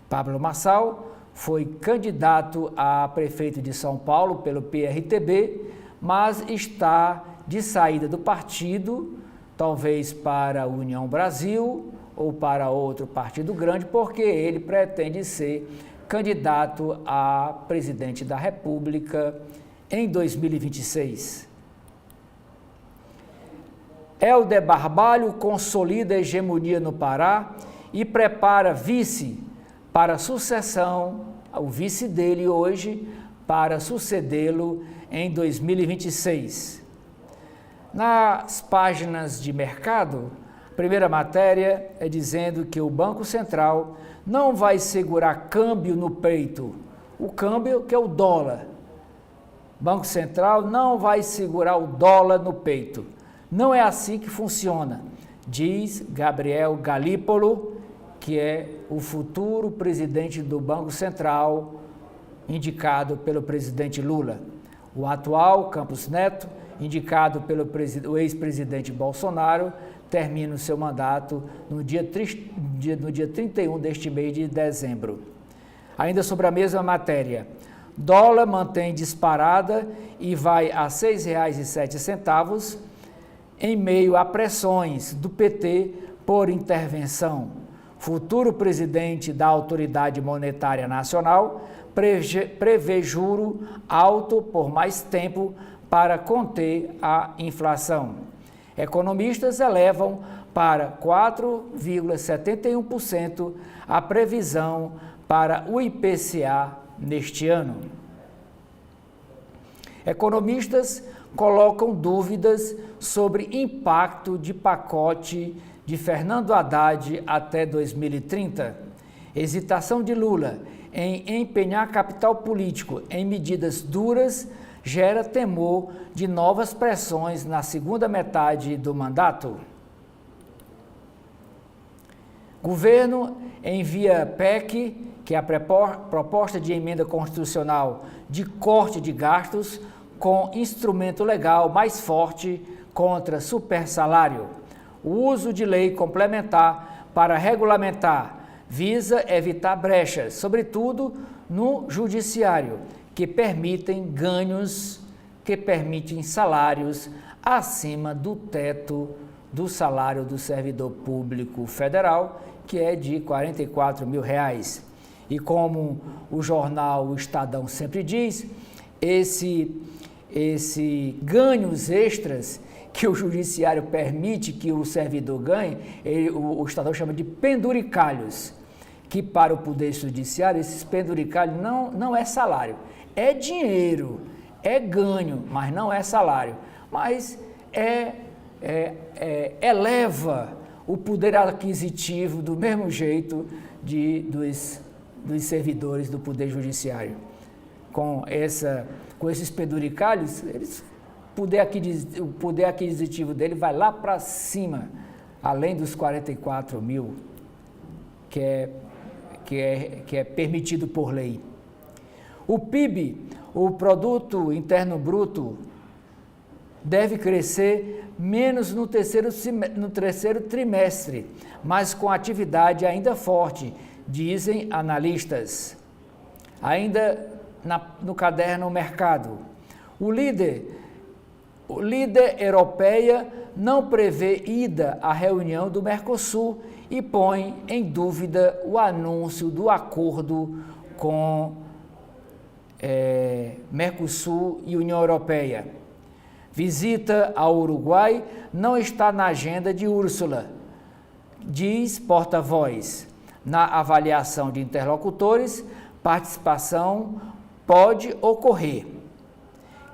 Pablo Marçal foi candidato a prefeito de São Paulo pelo PRTB, mas está de saída do partido, talvez para a União Brasil ou para outro partido grande, porque ele pretende ser candidato a presidente da República em 2026. Helder Barbalho consolida a hegemonia no Pará e prepara vice para a sucessão, o vice dele hoje, para sucedê-lo em 2026. Nas páginas de mercado, a primeira matéria é dizendo que o Banco Central não vai segurar câmbio no peito. O câmbio, que é o dólar. O Banco Central não vai segurar o dólar no peito. Não é assim que funciona, diz Gabriel Galípolo, que é o futuro presidente do Banco Central, indicado pelo presidente Lula. O atual, Campos Neto, indicado pelo ex-presidente Bolsonaro, termina o seu mandato no dia 31 deste mês de dezembro. Ainda sobre a mesma matéria, dólar mantém disparada e vai a R$ 6,07, em meio a pressões do PT por intervenção. Futuro presidente da Autoridade Monetária Nacional prevê juro alto por mais tempo para conter a inflação. Economistas elevam para 4,71% a previsão para o IPCA neste ano. Economistas colocam dúvidas sobre impacto de pacote de Fernando Haddad até 2030. Hesitação de Lula em empenhar capital político em medidas duras gera temor de novas pressões na segunda metade do mandato. Governo envia PEC, que é a proposta de emenda constitucional de corte de gastos, com instrumento legal mais forte contra supersalário. O uso de lei complementar para regulamentar visa evitar brechas, sobretudo no judiciário, que permitem salários acima do teto do salário do servidor público federal, que é de R$ 44 mil. E como o jornal O Estadão sempre diz, esse ganhos extras que o judiciário permite que o servidor ganhe, o Estadão chama de penduricalhos, que para o Poder Judiciário, esses penduricalhos não é salário, é dinheiro, é ganho, mas não é salário. Mas eleva o poder aquisitivo do mesmo jeito dos servidores do Poder Judiciário. Com esses penduricalhos, o poder aquisitivo dele vai lá para cima, além dos 44 mil, que é permitido por lei. O PIB, o produto interno bruto deve crescer menos no terceiro trimestre, mas com atividade ainda forte, dizem analistas. Ainda no caderno Mercado, o líder europeia não prevê ida à reunião do Mercosul e põe em dúvida o anúncio do acordo com Mercosul e União Europeia. Visita ao Uruguai não está na agenda de Ursula, diz porta-voz. Na avaliação de interlocutores, participação pode ocorrer.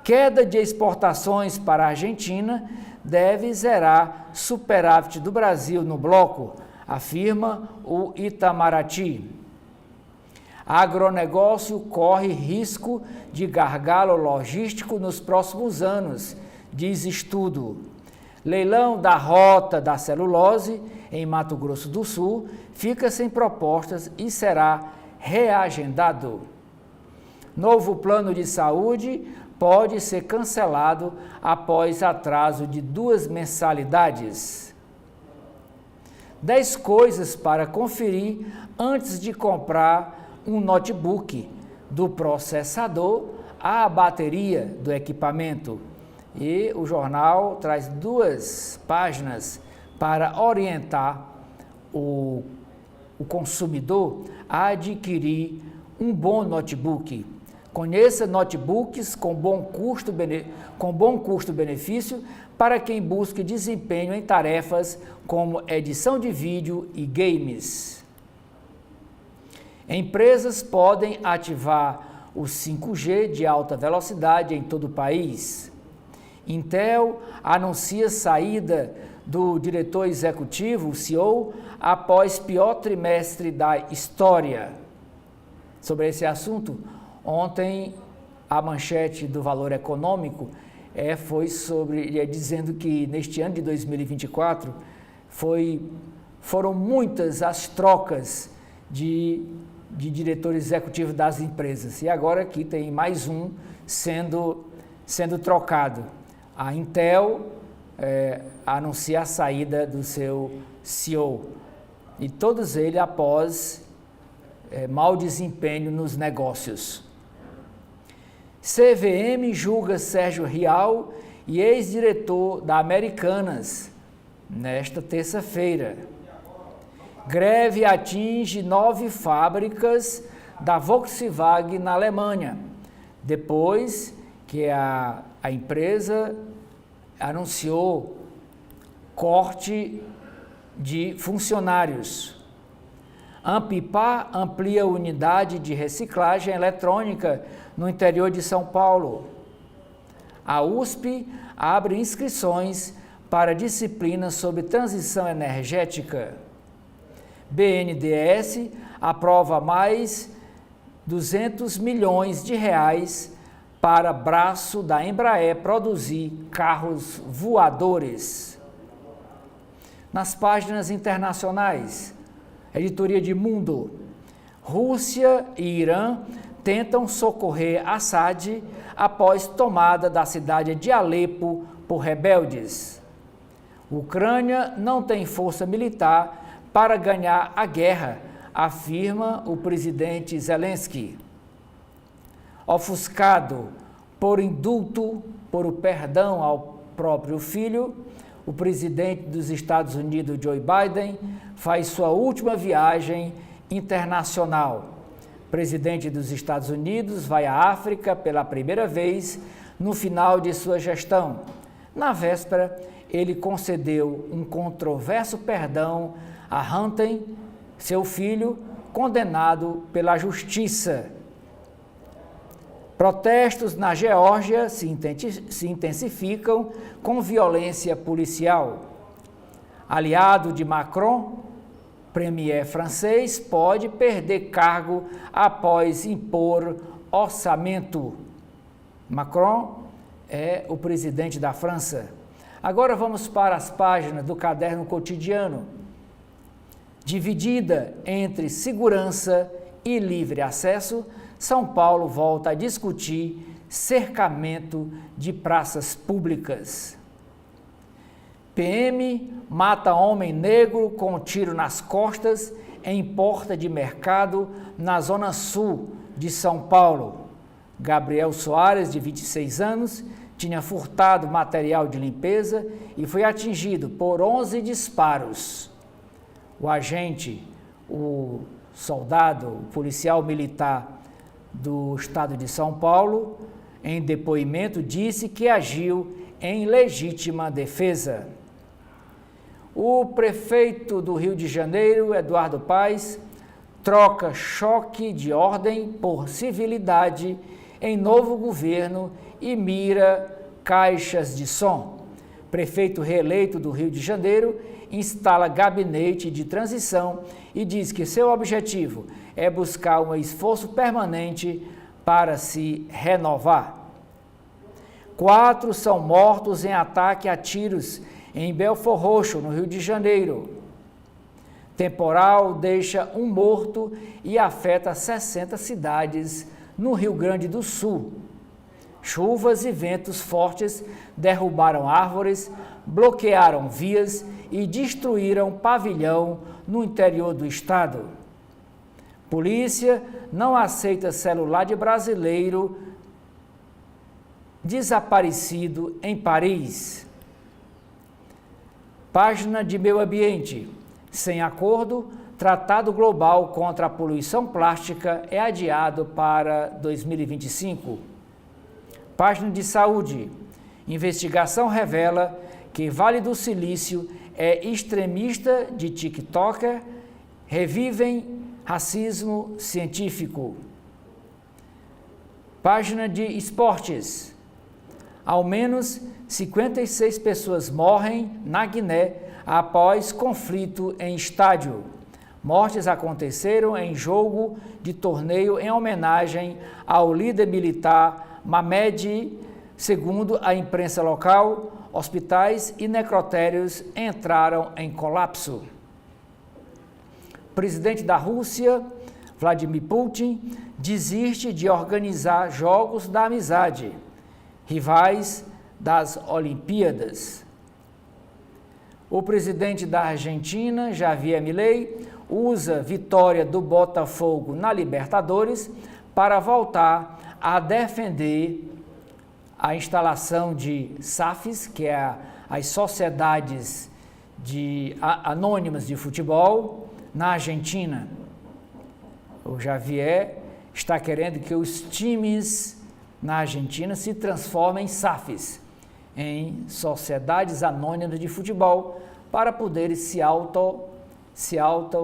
Queda de exportações para a Argentina deve zerar superávit do Brasil no bloco, afirma o Itamaraty. Agronegócio corre risco de gargalo logístico nos próximos anos, diz estudo. Leilão da rota da celulose em Mato Grosso do Sul fica sem propostas e será reagendado. Novo plano de saúde pode ser cancelado após atraso de 2 mensalidades. 10 coisas para conferir antes de comprar um notebook, do processador à bateria do equipamento. E o jornal traz 2 páginas para orientar o consumidor a adquirir um bom notebook. Conheça notebooks com bom custo-benefício para quem busca desempenho em tarefas como edição de vídeo e games. Empresas podem ativar o 5G de alta velocidade em todo o país. Intel anuncia saída do diretor executivo, o CEO, após pior trimestre da história. Sobre esse assunto, ontem a manchete do Valor Econômico foi dizendo que neste ano de 2024 foram muitas as trocas de diretor executivo das empresas. E agora aqui tem mais um sendo trocado. A Intel anuncia a saída do seu CEO. E todos eles após mau desempenho nos negócios. CVM julga Sérgio Rial e ex-diretor da Americanas nesta terça-feira. Greve atinge 9 fábricas da Volkswagen na Alemanha, depois que a empresa anunciou corte de funcionários. Ampipar amplia unidade de reciclagem eletrônica no interior de São Paulo. A USP abre inscrições para disciplinas sobre transição energética. BNDES aprova mais 200 milhões de reais para braço da Embraer produzir carros voadores. Nas páginas internacionais, editoria de Mundo, Rússia e Irã tentam socorrer Assad após tomada da cidade de Alepo por rebeldes. Ucrânia não tem força militar para ganhar a guerra, afirma o presidente Zelensky. Ofuscado por indulto por o perdão ao próprio filho, o presidente dos Estados Unidos, Joe Biden, faz sua última viagem internacional. O presidente dos Estados Unidos vai à África pela primeira vez no final de sua gestão. Na véspera, ele concedeu um controverso perdão a Hunter, seu filho, condenado pela justiça. Protestos na Geórgia se intensificam com violência policial. Aliado de Macron, premier francês pode perder cargo após impor orçamento. Macron é o presidente da França. Agora vamos para as páginas do Caderno Cotidiano. Dividida entre segurança e livre acesso, São Paulo volta a discutir cercamento de praças públicas. PM mata homem negro com um tiro nas costas em porta de mercado na zona sul de São Paulo. Gabriel Soares, de 26 anos, tinha furtado material de limpeza e foi atingido por 11 disparos. O agente, o soldado, o policial militar do estado de São Paulo, em depoimento, disse que agiu em legítima defesa. O prefeito do Rio de Janeiro, Eduardo Paes, troca choque de ordem por civilidade em novo governo e mira caixas de som. Prefeito reeleito do Rio de Janeiro instala gabinete de transição e diz que seu objetivo é buscar um esforço permanente para se renovar. 4 são mortos em ataque a tiros em Belford Roxo, no Rio de Janeiro. Temporal deixa um morto e afeta 60 cidades no Rio Grande do Sul. Chuvas e ventos fortes derrubaram árvores, bloquearam vias e destruíram pavilhão no interior do estado. Polícia não aceita celular de brasileiro desaparecido em Paris. Página de Meio Ambiente. Sem acordo, Tratado Global contra a Poluição Plástica é adiado para 2025. Página de Saúde. Investigação revela que Vale do Silício é extremista de TikToker, revivem racismo científico. Página de Esportes. Ao menos 56 pessoas morrem na Guiné após conflito em estádio. Mortes aconteceram em jogo de torneio em homenagem ao líder militar Mamed. Segundo a imprensa local, hospitais e necrotérios entraram em colapso. Presidente da Rússia, Vladimir Putin, desiste de organizar Jogos da Amizade, rivais das Olimpíadas. O presidente da Argentina, Javier Milei, usa vitória do Botafogo na Libertadores para voltar a defender a instalação de SAFs, que é as sociedades anônimas de futebol, na Argentina. O Javier está querendo que os times na Argentina se transformem em SAFs, em sociedades anônimas de futebol, para poderem se auto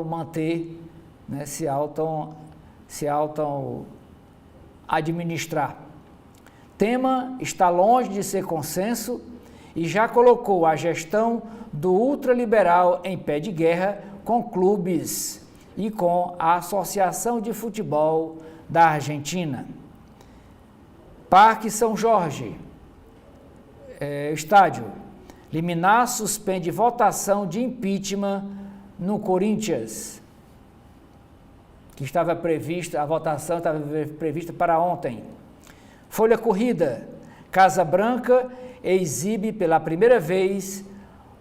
manter, né, se auto administrar. Tema está longe de ser consenso e já colocou a gestão do ultraliberal em pé de guerra com clubes e com a Associação de Futebol da Argentina. Parque São Jorge, estádio. Liminar suspende votação de impeachment no Corinthians, que estava prevista, a votação estava prevista para ontem. Folha Corrida, Casa Branca exibe pela primeira vez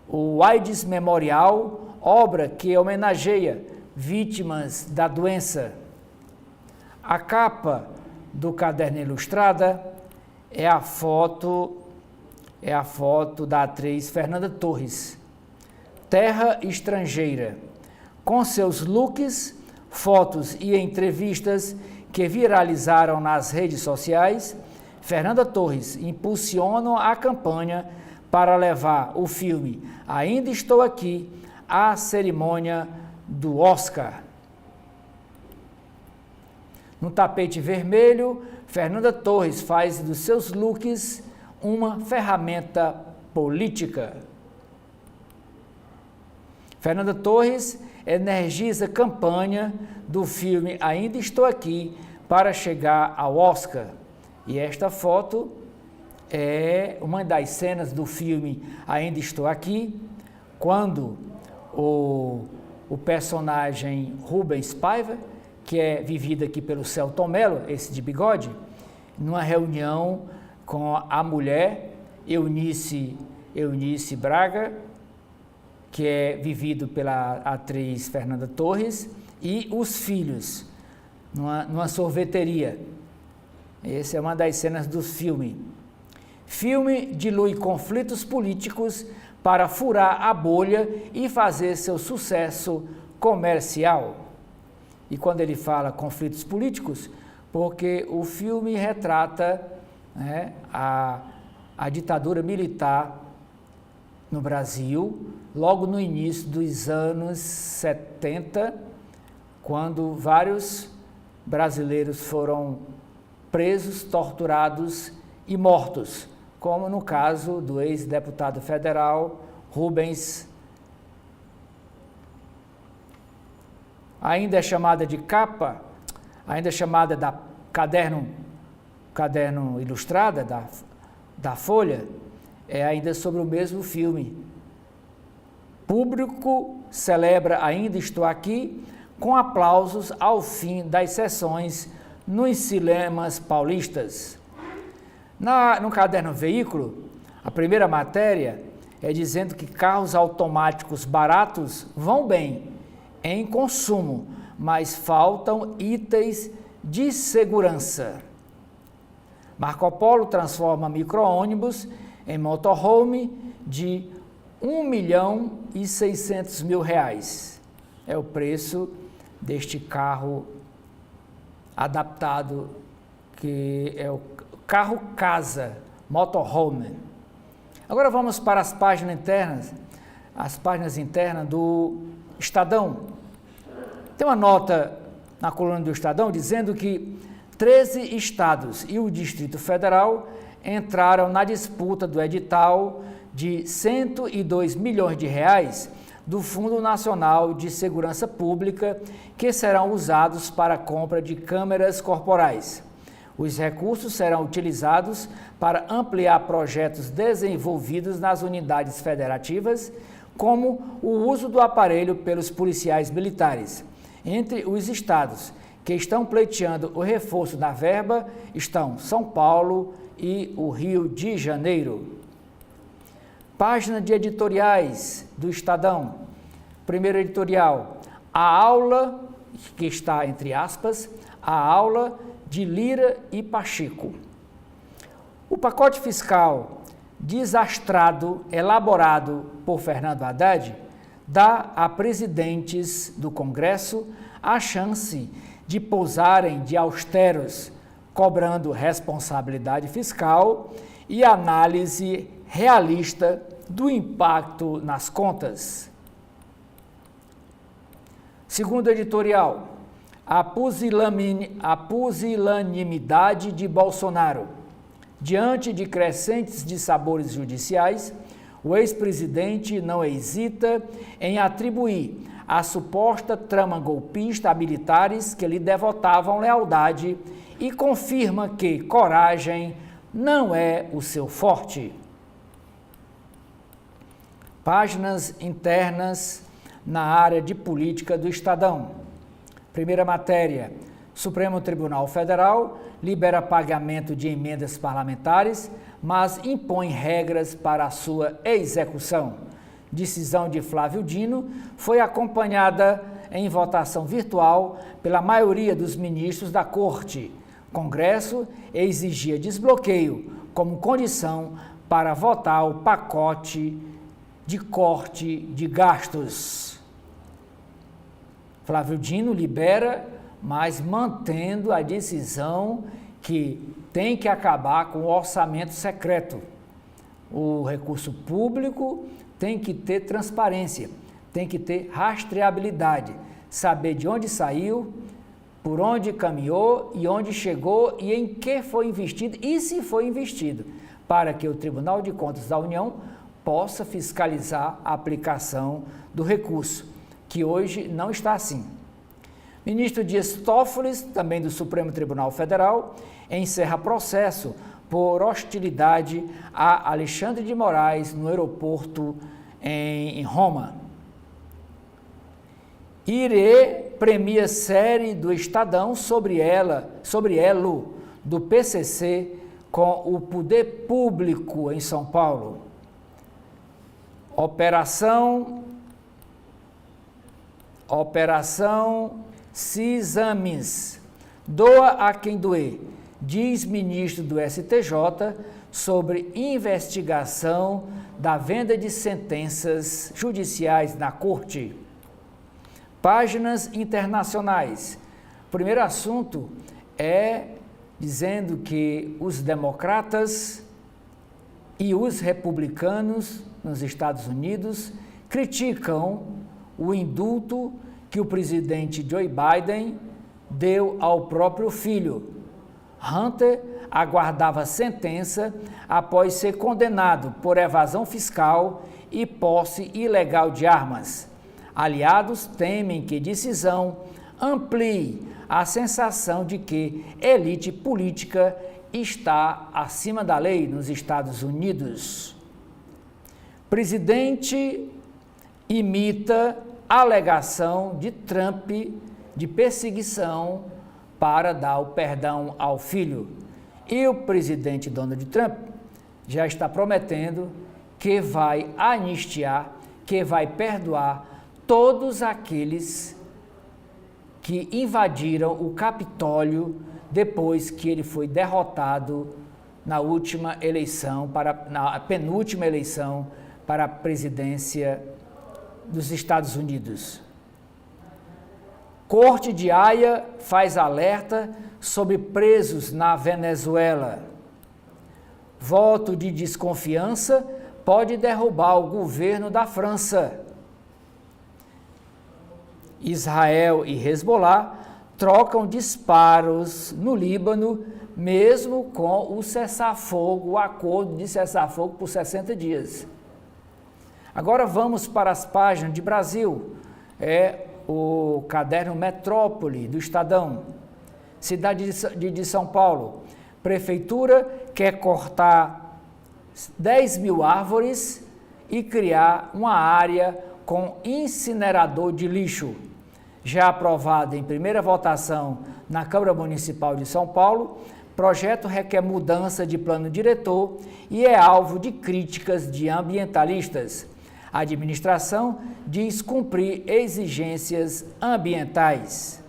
o AIDS Memorial, obra que homenageia vítimas da doença. A capa do Caderno Ilustrada é a foto da atriz Fernanda Torres. Terra Estrangeira, com seus looks, fotos e entrevistas que viralizaram nas redes sociais, Fernanda Torres impulsiona a campanha para levar o filme Ainda Estou Aqui à cerimônia do Oscar. No tapete vermelho, Fernanda Torres faz dos seus looks uma ferramenta política. Fernanda Torres energiza a campanha do filme Ainda Estou Aqui para chegar ao Oscar. E esta foto é uma das cenas do filme Ainda Estou Aqui, quando o personagem Rubens Paiva, que é vivido aqui pelo Celton Mello, esse de bigode, numa reunião com a mulher Eunice Braga, que é vivido pela atriz Fernanda Torres, e os filhos, numa sorveteria. Essa é uma das cenas do filme. Filme dilui conflitos políticos para furar a bolha e fazer seu sucesso comercial. E quando ele fala conflitos políticos, porque o filme retrata, né, a ditadura militar no Brasil, logo no início dos anos 70, quando vários brasileiros foram presos, torturados e mortos, como no caso do ex-deputado federal Rubens. Ainda é chamada de capa, ainda é chamada da caderno ilustrada da Folha, é ainda sobre o mesmo filme. Público celebra Ainda Estou Aqui, com aplausos ao fim das sessões nos cinemas paulistas. No caderno Veículo, a primeira matéria é dizendo que carros automáticos baratos vão bem em consumo, mas faltam itens de segurança. Marco Polo transforma micro-ônibus em motorhome de R$1.600.000. É o preço deste carro adaptado, que é o carro casa, motorhome. Agora vamos para as páginas internas do Estadão. Tem uma nota na coluna do Estadão dizendo que 13 estados e o Distrito Federal entraram na disputa do edital de R$102 milhões do Fundo Nacional de Segurança Pública, que serão usados para a compra de câmeras corporais. Os recursos serão utilizados para ampliar projetos desenvolvidos nas unidades federativas, como o uso do aparelho pelos policiais militares. Entre os estados que estão pleiteando o reforço da verba estão São Paulo e o Rio de Janeiro. Página de editoriais do Estadão. Primeiro editorial, a aula, que está entre aspas, a aula de Lira e Pacheco. O pacote fiscal desastrado, elaborado por Fernando Haddad, dá a presidentes do Congresso a chance de pousarem de austeros, cobrando responsabilidade fiscal e análise realista do impacto nas contas. Segundo editorial, a pusilanimidade de Bolsonaro. Diante de crescentes dissabores judiciais, o ex-presidente não hesita em atribuir a suposta trama golpista a militares que lhe devotavam lealdade e confirma que coragem não é o seu forte. Páginas internas na área de política do Estadão. Primeira matéria, Supremo Tribunal Federal libera pagamento de emendas parlamentares, mas impõe regras para a sua execução. Decisão de Flávio Dino foi acompanhada em votação virtual pela maioria dos ministros da Corte. Congresso exigia desbloqueio como condição para votar o pacote de corte de gastos. Flávio Dino libera, mas mantendo a decisão que tem que acabar com o orçamento secreto. O recurso público tem que ter transparência, tem que ter rastreabilidade, saber de onde saiu, por onde caminhou e onde chegou e em que foi investido e se foi investido, para que o Tribunal de Contas da União possa fiscalizar a aplicação do recurso, que hoje não está assim. Ministro Dias Toffoli, também do Supremo Tribunal Federal, encerra processo por hostilidade a Alexandre de Moraes no aeroporto em Roma. Irê premia série do Estadão sobre Elo do PCC com o poder público em São Paulo. Operação Cisames. Doa a quem doer, diz ministro do STJ sobre investigação da venda de sentenças judiciais na Corte. Páginas internacionais. O primeiro assunto é dizendo que os democratas e os republicanos nos Estados Unidos criticam o indulto que o presidente Joe Biden deu ao próprio filho. Hunter aguardava sentença após ser condenado por evasão fiscal e posse ilegal de armas. Aliados temem que decisão amplie a sensação de que elite política está acima da lei nos Estados Unidos. Presidente imita alegação de Trump de perseguição para dar o perdão ao filho. E o presidente Donald Trump já está prometendo que vai anistiar, que vai perdoar todos aqueles que invadiram o Capitólio depois que ele foi derrotado na penúltima eleição para a presidência dos Estados Unidos. Corte de Haia faz alerta sobre presos na Venezuela. Voto de desconfiança pode derrubar o governo da França. Israel e Hezbollah trocam disparos no Líbano, mesmo com o cessar-fogo, o acordo de cessar-fogo por 60 dias. Agora vamos para as páginas de Brasil. O caderno Metrópole do Estadão. Cidade de São Paulo. Prefeitura quer cortar 10 mil árvores e criar uma área com incinerador de lixo. Já aprovado em primeira votação na Câmara Municipal de São Paulo, projeto requer mudança de plano diretor e é alvo de críticas de ambientalistas. A administração diz cumprir exigências ambientais.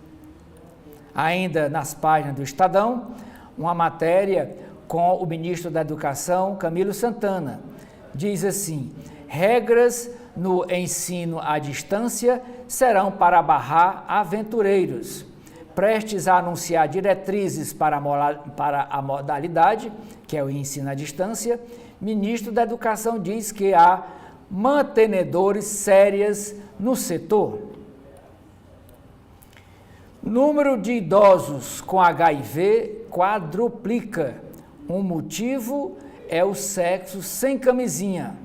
Ainda nas páginas do Estadão, uma matéria com o ministro da Educação, Camilo Santana. Diz assim: regras no ensino à distância serão para barrar aventureiros. Prestes a anunciar diretrizes para a modalidade, que é o ensino à distância, ministro da Educação diz que há mantenedores sérias no setor. Número de idosos com HIV quadruplica. Um motivo é o sexo sem camisinha.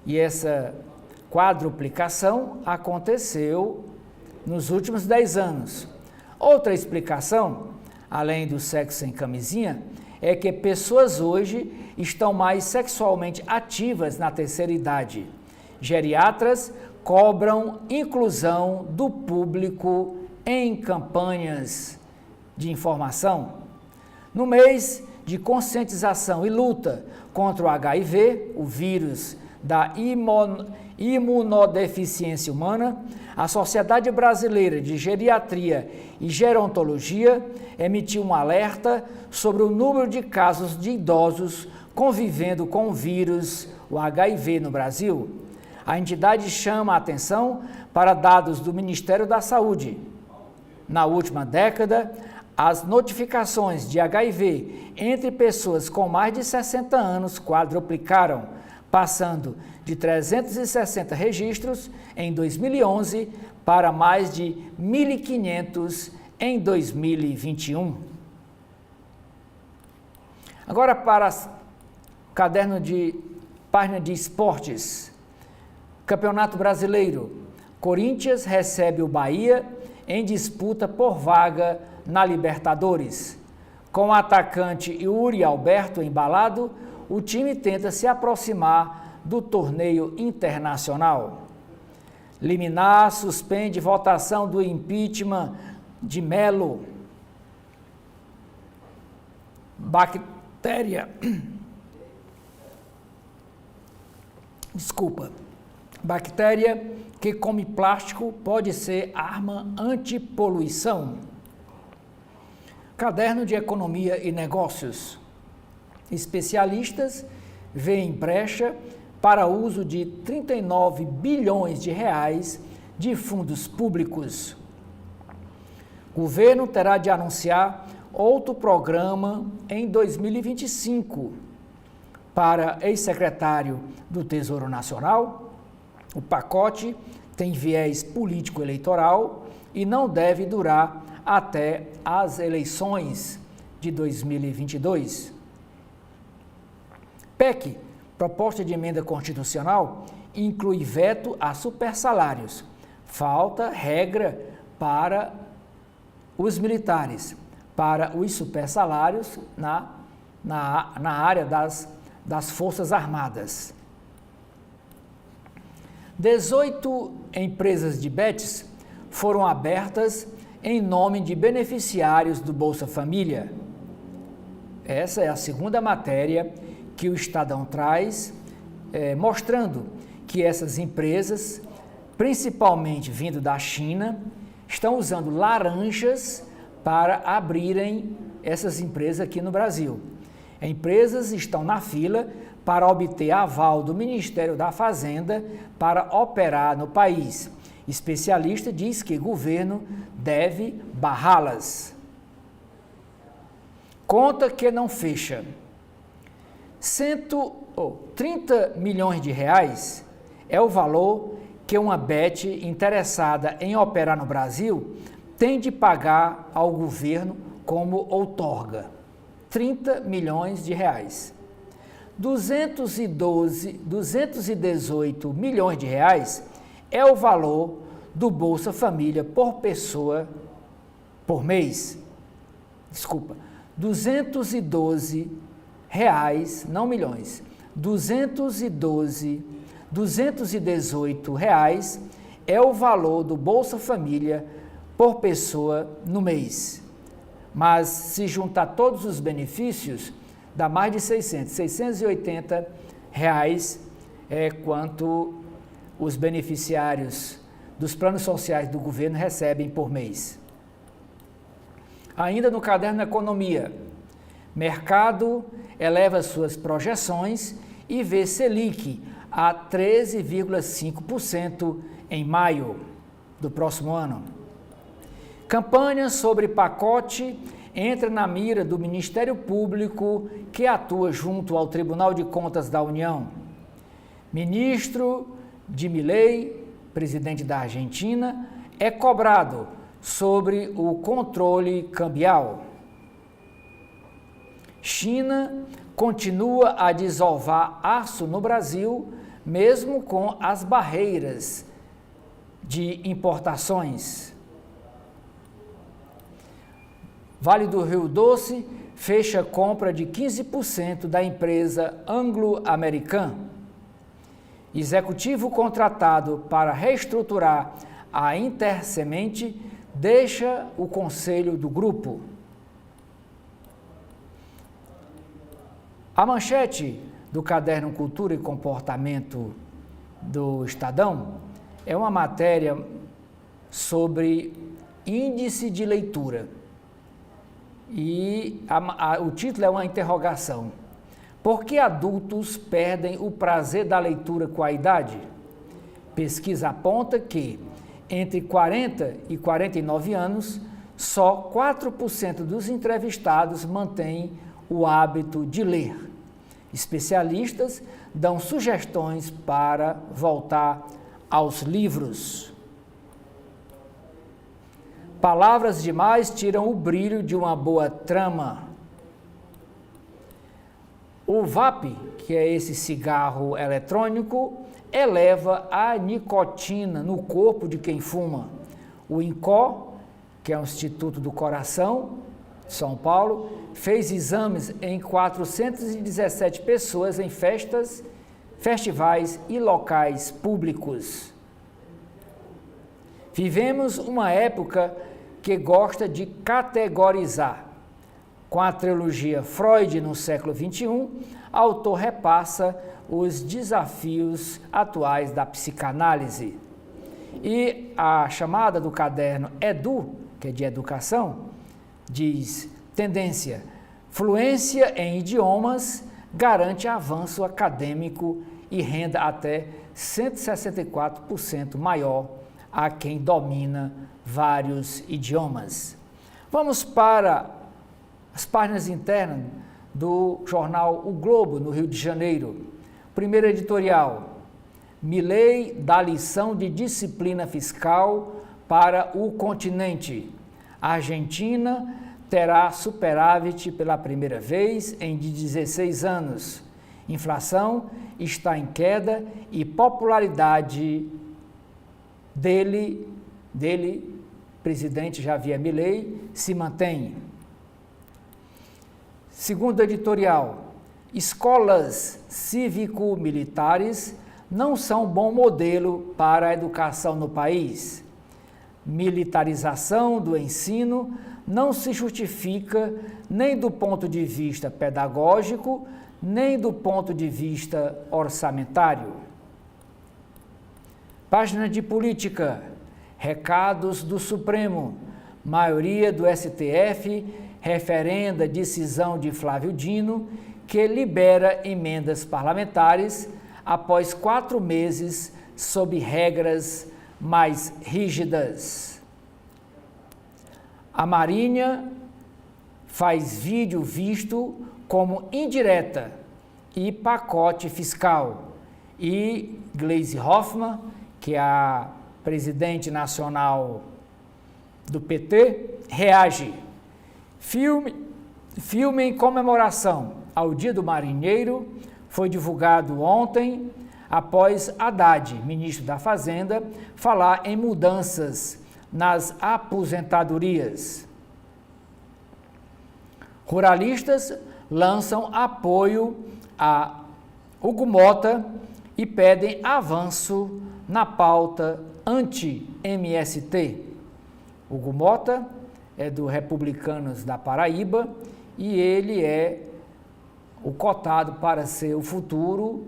E essa quadruplicação aconteceu nos últimos 10 anos. Outra explicação, além do sexo sem camisinha, é que pessoas hoje estão mais sexualmente ativas na terceira idade. Geriatras cobram inclusão do público em campanhas de informação. No mês de conscientização e luta contra o HIV, o vírus da imunodeficiência humana, a Sociedade Brasileira de Geriatria e Gerontologia emitiu um alerta sobre o número de casos de idosos convivendo com o vírus, o HIV, no Brasil. A entidade chama a atenção para dados do Ministério da Saúde. Na última década, as notificações de HIV entre pessoas com mais de 60 anos quadruplicaram, passando de 360 registros em 2011 para mais de 1.500 em 2021. Agora para o caderno de página de esportes. Campeonato Brasileiro. Corinthians recebe o Bahia em disputa por vaga na Libertadores. Com o atacante Yuri Alberto embalado, o time tenta se aproximar do torneio internacional. Liminar suspende votação do impeachment de Melo. Bactéria que come plástico pode ser arma antipoluição. Caderno de Economia e Negócios. Especialistas veem brecha para uso de 39 bilhões de reais de fundos públicos. Governo terá de anunciar outro programa em 2025. Para ex-secretário do Tesouro Nacional, o pacote tem viés político-eleitoral e não deve durar até as eleições de 2022. PEC, proposta de emenda constitucional, inclui veto a supersalários. Falta regra para os militares, para os supersalários na área das Forças Armadas. 18 empresas de bets foram abertas em nome de beneficiários do Bolsa Família. Essa é a segunda matéria que o Estadão traz, mostrando que essas empresas, principalmente vindo da China, estão usando laranjas para abrirem essas empresas aqui no Brasil. Empresas estão na fila para obter aval do Ministério da Fazenda para operar no país. Especialista diz que o governo deve barrá-las. Conta que não fecha. 30 milhões de reais é o valor que uma bet interessada em operar no Brasil tem de pagar ao governo como outorga. 30 milhões de reais. 218 milhões de reais é o valor do Bolsa Família por pessoa por mês. 212 reais, não milhões. 218 reais é o valor do Bolsa Família por pessoa no mês. Mas se juntar todos os benefícios, dá mais de 680 reais é quanto os beneficiários dos planos sociais do governo recebem por mês. Ainda no caderno da economia, mercado eleva suas projeções e vê Selic a 13,5% em maio do próximo ano. Campanha sobre pacote entra na mira do Ministério Público, que atua junto ao Tribunal de Contas da União. Ministro de Milei, presidente da Argentina, é cobrado sobre o controle cambial. China continua a desovar aço no Brasil, mesmo com as barreiras de importações. Vale do Rio Doce fecha compra de 15% da empresa Anglo-American. Executivo contratado para reestruturar a Intersemente deixa o conselho do grupo. A manchete do caderno Cultura e Comportamento do Estadão é uma matéria sobre índice de leitura. E o título é uma interrogação. Por que adultos perdem o prazer da leitura com a idade? Pesquisa aponta que, entre 40 e 49 anos, só 4% dos entrevistados mantêm o hábito de ler. Especialistas dão sugestões para voltar aos livros. Palavras demais tiram o brilho de uma boa trama. O vape, que é esse cigarro eletrônico, eleva a nicotina no corpo de quem fuma. O INCO, que é o Instituto do Coração, de São Paulo, fez exames em 417 pessoas em festas, festivais e locais públicos. Vivemos uma época que gosta de categorizar. Com a trilogia Freud no século XXI, o autor repassa os desafios atuais da psicanálise. E a chamada do caderno Edu, que é de educação, diz: tendência, fluência em idiomas garante avanço acadêmico e renda até 164% maior a quem domina vários idiomas. Vamos para as páginas internas do jornal O Globo, no Rio de Janeiro. Primeiro editorial: Milei dá lição de disciplina fiscal para o continente. A Argentina terá superávit pela primeira vez em 16 anos. Inflação está em queda e popularidade dele, presidente Javier Milei, se mantém. Segundo editorial: escolas cívico-militares não são bom modelo para a educação no país. Militarização do ensino não se justifica nem do ponto de vista pedagógico, nem do ponto de vista orçamentário. Página de política: recados do Supremo. Maioria do STF referenda decisão de Flávio Dino, que libera emendas parlamentares após 4 meses sob regras mais rígidas. A Marinha faz vídeo visto como indireta e pacote fiscal. E Gleisi Hoffmann, que é a presidente nacional do PT, reage. Filme em comemoração ao Dia do Marinheiro foi divulgado ontem, após Haddad, ministro da Fazenda, falar em mudanças nas aposentadorias. Ruralistas lançam apoio a Hugo Mota e pedem avanço na pauta anti-MST. Hugo Mota é do Republicanos da Paraíba e ele é o cotado para ser o futuro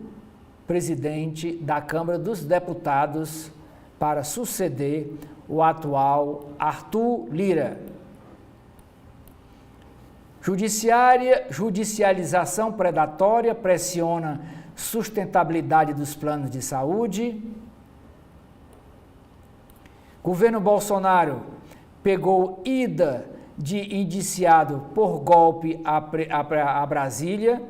presidente da Câmara dos Deputados para suceder o atual Arthur Lira. Judicialização predatória pressiona sustentabilidade dos planos de saúde. Governo Bolsonaro pegou ida de indiciado por golpe a Brasília.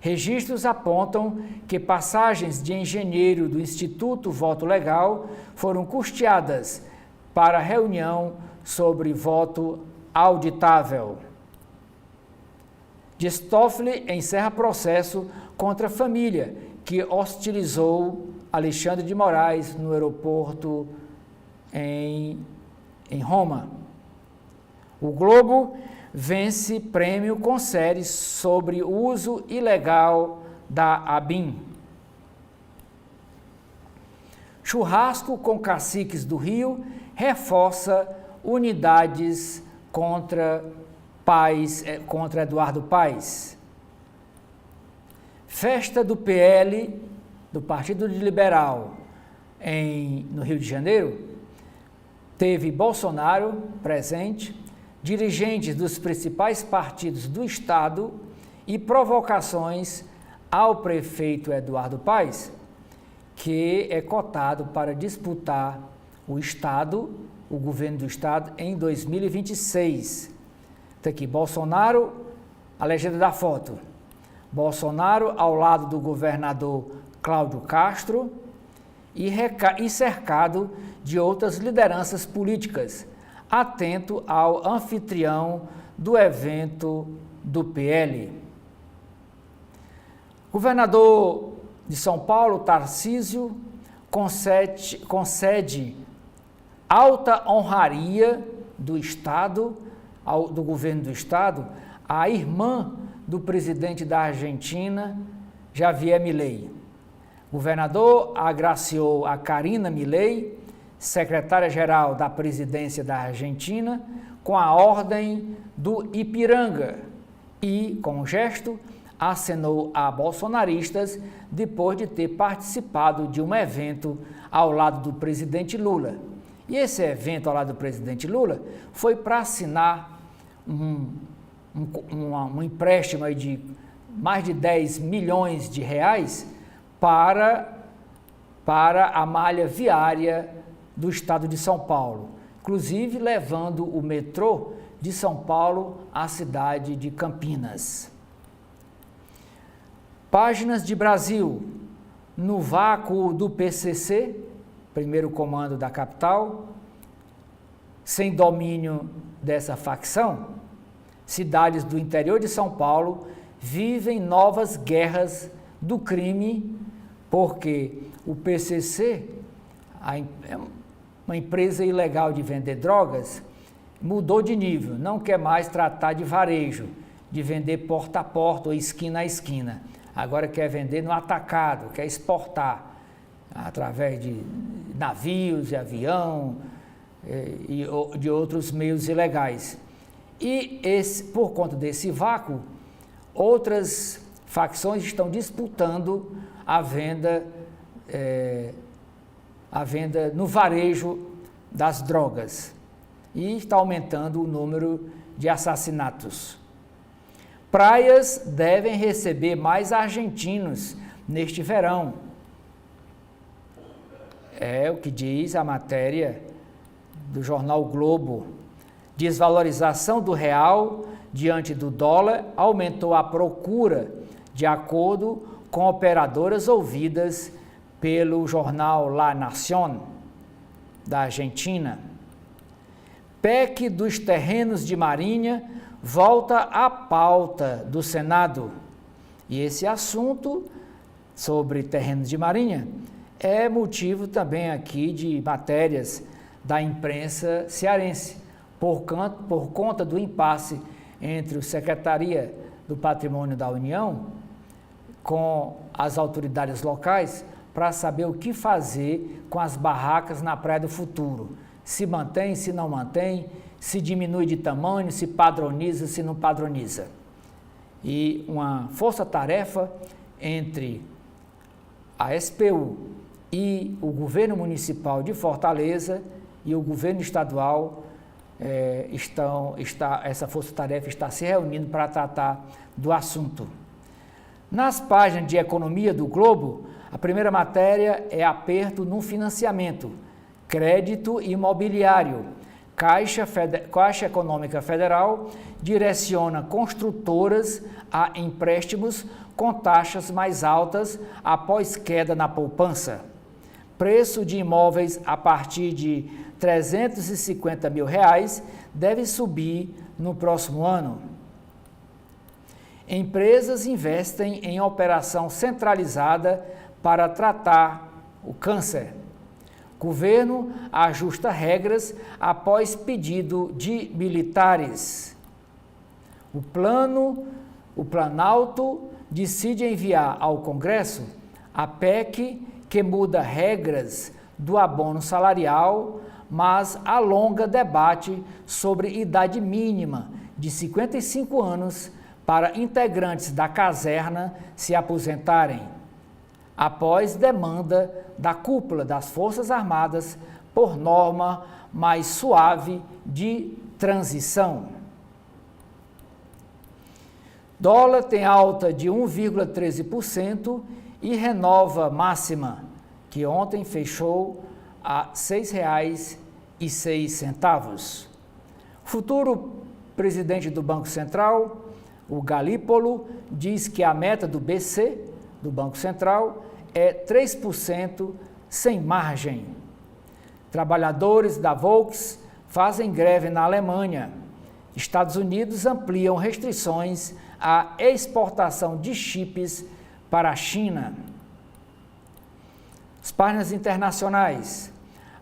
Registros apontam que passagens de engenheiro do Instituto Voto Legal foram custeadas para reunião sobre voto auditável. Dias Toffoli encerra processo contra a família que hostilizou Alexandre de Moraes no aeroporto em Roma. O Globo vence prêmio com série sobre o uso ilegal da ABIN. Churrasco com caciques do Rio reforça unidades contra Eduardo Paes. Festa do PL, do Partido Liberal, no Rio de Janeiro, teve Bolsonaro presente, dirigentes dos principais partidos do Estado e provocações ao prefeito Eduardo Paes, que é cotado para disputar o governo do Estado em 2026. Está aqui, Bolsonaro, a legenda da foto. Bolsonaro ao lado do governador Cláudio Castro e cercado de outras lideranças políticas, atento ao anfitrião do evento do PL. Governador de São Paulo, Tarcísio, concede alta honraria do Estado, do governo do Estado, à irmã do presidente da Argentina, Javier Milei. O governador agraciou a Karina Milei, secretária-geral da presidência da Argentina, com a ordem do Ipiranga e, com um gesto, acenou a bolsonaristas depois de ter participado de um evento ao lado do presidente Lula. E esse evento ao lado do presidente Lula foi para assinar um empréstimo aí de mais de 10 milhões de reais para a malha viária do estado de São Paulo, inclusive levando o metrô de São Paulo à cidade de Campinas. Páginas de Brasil. No vácuo do PCC, primeiro comando da capital, sem domínio dessa facção, cidades do interior de São Paulo vivem novas guerras do crime, porque o PCC, uma empresa ilegal de vender drogas, mudou de nível, não quer mais tratar de varejo, de vender porta a porta ou esquina a esquina. Agora quer vender no atacado, quer exportar através de navios, de avião e de outros meios ilegais. E por conta desse vácuo, outras facções estão disputando a venda no varejo das drogas e está aumentando o número de assassinatos. Praias devem receber mais argentinos neste verão. É o que diz a matéria do jornal o Globo. Desvalorização do real diante do dólar aumentou a procura, de acordo com operadoras ouvidas pelo jornal La Nación, da Argentina. PEC dos terrenos de Marinha volta à pauta do Senado. E esse assunto sobre terrenos de Marinha é motivo também aqui de matérias da imprensa cearense, por conta do impasse entre a Secretaria do Patrimônio da União com as autoridades locais para saber o que fazer com as barracas na Praia do Futuro. Se mantém, se não mantém, se diminui de tamanho, se padroniza, se não padroniza. E uma força-tarefa entre a SPU e o governo municipal de Fortaleza e o governo estadual, essa força-tarefa está se reunindo para tratar do assunto. Nas páginas de economia do Globo, a primeira matéria é aperto no financiamento, crédito imobiliário. Caixa Econômica Federal direciona construtoras a empréstimos com taxas mais altas após queda na poupança. Preço de imóveis a partir de R$ 350 mil deve subir no próximo ano. Empresas investem em operação centralizada para tratar o câncer. Governo ajusta regras após pedido de militares. O Planalto decide enviar ao Congresso a PEC que muda regras do abono salarial, mas alonga debate sobre idade mínima de 55 anos para integrantes da caserna se aposentarem, após demanda da cúpula das Forças Armadas por norma mais suave de transição. Dólar tem alta de 1,13% e renova máxima, que ontem fechou a R$ 6,06. Futuro presidente do Banco Central, o Galípolo, diz que a meta do BC, do Banco Central, é 3% sem margem. Trabalhadores da Volks fazem greve na Alemanha. Estados Unidos ampliam restrições à exportação de chips para a China. As páginas internacionais.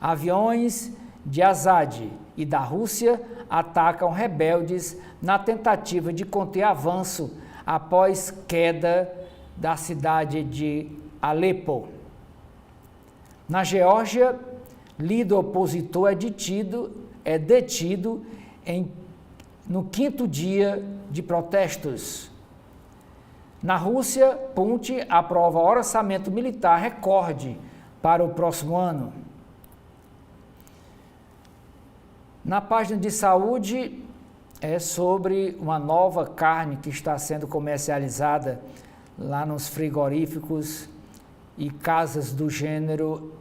Aviões de Azad e da Rússia atacam rebeldes na tentativa de conter avanço após queda da cidade de Alepo. Na Geórgia, líder opositor é detido no 5º dia de protestos. Na Rússia, Putin aprova orçamento militar recorde para o próximo ano. Na página de saúde, é sobre uma nova carne que está sendo comercializada lá nos frigoríficos e casas do gênero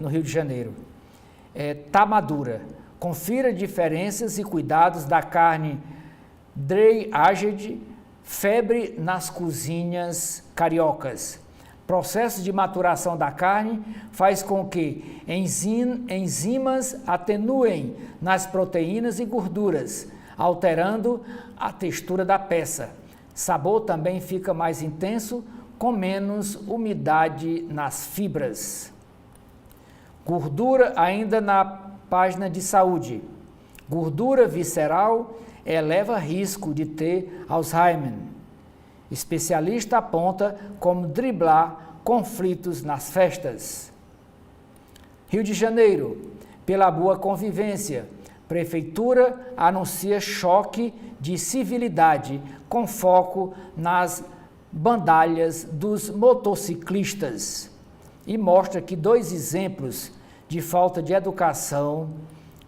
no Rio de Janeiro. Tá madura. Confira diferenças e cuidados da carne Dry Aged, febre nas cozinhas cariocas. Processo de maturação da carne faz com que enzimas atenuem nas proteínas e gorduras, alterando a textura da peça. Sabor também fica mais intenso, com menos umidade nas fibras. Gordura ainda na página de saúde. Gordura visceral eleva risco de ter Alzheimer. Especialista aponta como driblar conflitos nas festas. Rio de Janeiro, pela boa convivência, Prefeitura anuncia choque de civilidade com foco nas bandalhas dos motociclistas e mostra aqui 2 exemplos de falta de educação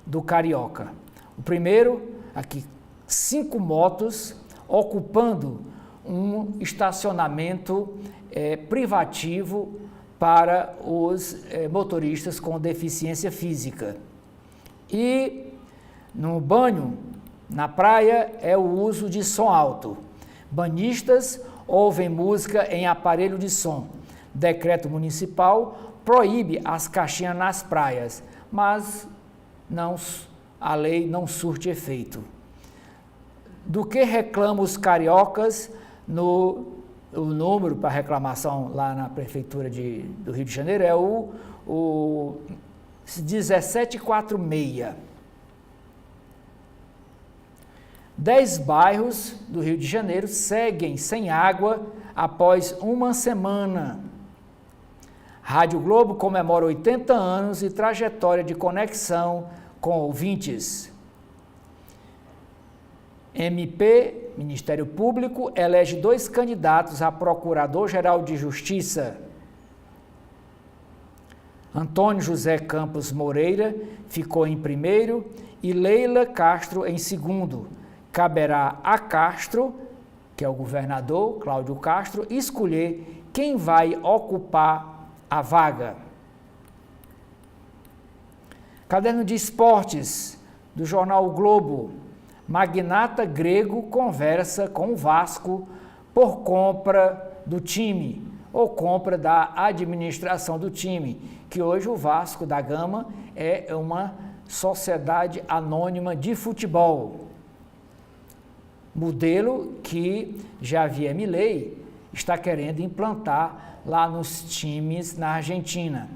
do carioca. O primeiro, aqui, 5 motos ocupando um estacionamento privativo para os motoristas com deficiência física. E no banho, na praia, é o uso de som alto. Banhistas ouvem música em aparelho de som. Decreto municipal proíbe as caixinhas nas praias, mas a lei não surte efeito. Do que reclamam os cariocas o número para reclamação lá na Prefeitura do Rio de Janeiro é o 1746. 10 bairros do Rio de Janeiro seguem sem água após uma semana. Rádio Globo comemora 80 anos e trajetória de conexão com ouvintes. MP, Ministério Público, elege 2 candidatos a Procurador-Geral de Justiça. Antônio José Campos Moreira ficou em primeiro e Leila Castro em segundo. Caberá a Castro, que é o governador, Cláudio Castro, escolher quem vai ocupar a vaga. Caderno de esportes do jornal o Globo. Magnata grego conversa com o Vasco por compra do time, ou compra da administração do time, que hoje o Vasco da Gama é uma sociedade anônima de futebol. Modelo que Javier Milei está querendo implantar lá nos times na Argentina.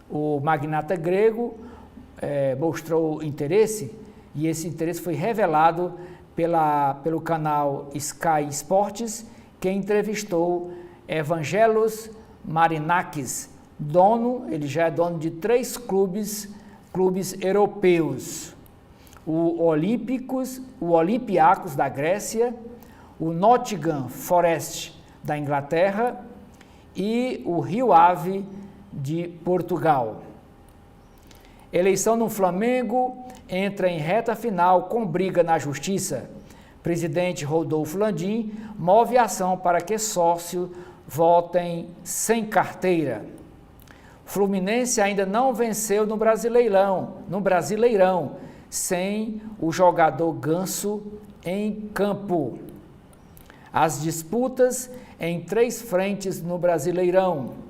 O magnata grego mostrou interesse e esse interesse foi revelado pelo canal Sky Sports, que entrevistou Evangelos Marinakis, ele já é dono de 3 clubes europeus. O Olympiacos da Grécia, o Nottingham Forest da Inglaterra e o Rio Ave de Portugal. Eleição no Flamengo entra em reta final com briga na Justiça. Presidente Rodolfo Landim move ação para que sócios votem sem carteira. Fluminense ainda não venceu no Brasileirão, sem o jogador Ganso em campo. As disputas em 3 frentes no Brasileirão.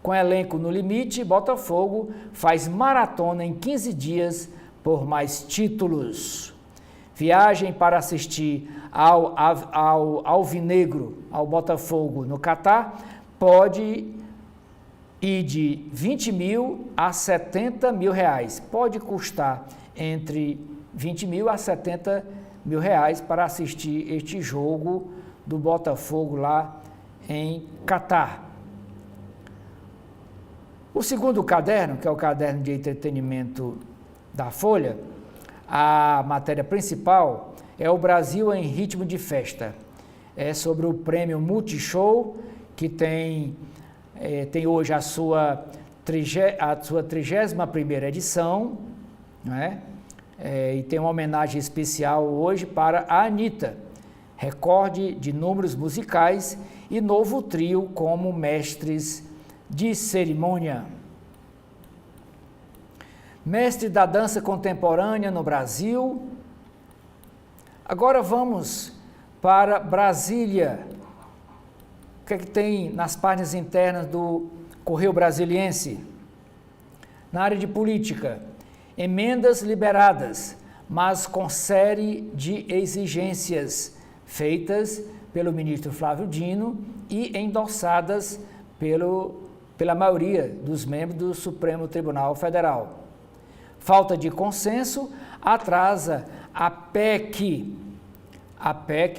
Com elenco no limite, Botafogo faz maratona em 15 dias por mais títulos. Viagem para assistir ao Alvinegro, ao Botafogo no Catar, pode ir de 20 mil a 70 mil reais. Pode custar entre 20 mil a 70 mil reais para assistir este jogo do Botafogo lá em Catar. O segundo caderno, que é o caderno de entretenimento da Folha, A matéria principal é o Brasil em ritmo de festa. É sobre o prêmio Multishow, que tem hoje a sua 31ª edição, né? E tem uma homenagem especial hoje para a Anitta, recorde de números musicais e novo trio como mestres de cerimônia. Mestre da dança contemporânea no Brasil. Agora vamos para Brasília. O que é que tem nas páginas internas do Correio Brasiliense? Na área de política, emendas liberadas, mas com série de exigências feitas pelo ministro Flávio Dino e endossadas pela maioria dos membros do Supremo Tribunal Federal. Falta de consenso atrasa a PEC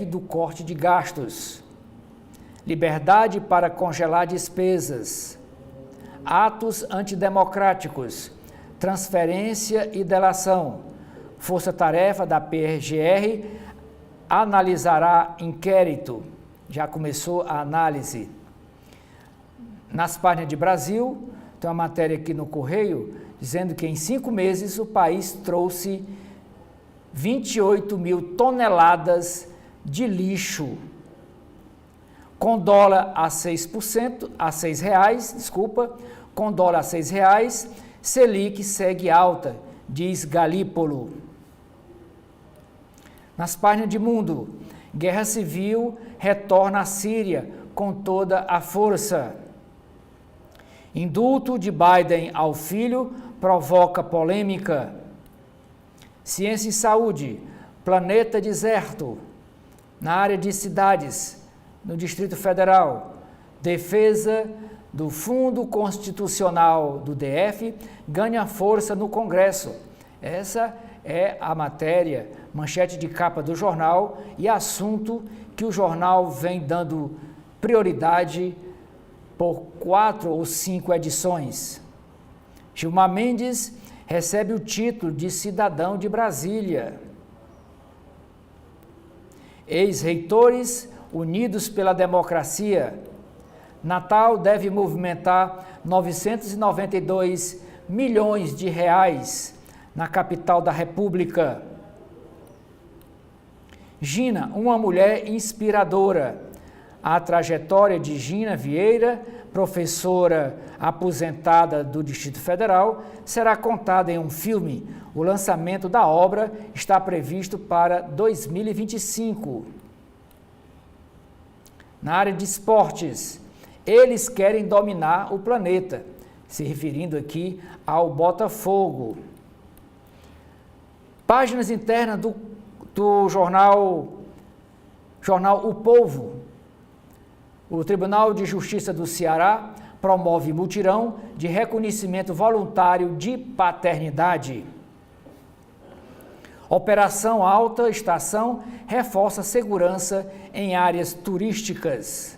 do corte de gastos. Liberdade para congelar despesas. Atos antidemocráticos. Transferência e delação. Força-tarefa da PGR analisará inquérito. Já começou a análise. Nas páginas de Brasil, tem uma matéria aqui no Correio, dizendo que em 5 meses o país trouxe 28 mil toneladas de lixo. Com dólar a 6%, a R$6, com dólar a R$6, Selic segue alta, diz Galípolo. Nas páginas de Mundo, guerra civil retorna à Síria com toda a força. Indulto de Biden ao filho provoca polêmica. Ciência e saúde, planeta deserto. Na área de cidades, no Distrito Federal, defesa do Fundo Constitucional do DF ganha força no Congresso. Essa é a matéria, manchete de capa do jornal e assunto que o jornal vem dando prioridade por 4 ou 5 edições. Gilmar Mendes recebe o título de cidadão de Brasília. Ex-reitores unidos pela democracia. Natal deve movimentar 992 milhões de reais na capital da República. Gina, uma mulher inspiradora. A trajetória de Gina Vieira, professora aposentada do Distrito Federal, será contada em um filme. O lançamento da obra está previsto para 2025. Na área de esportes, eles querem dominar o planeta, se referindo aqui ao Botafogo. Páginas internas do jornal O Povo. O Tribunal de Justiça do Ceará promove mutirão de reconhecimento voluntário de paternidade. Operação Alta Estação reforça a segurança em áreas turísticas.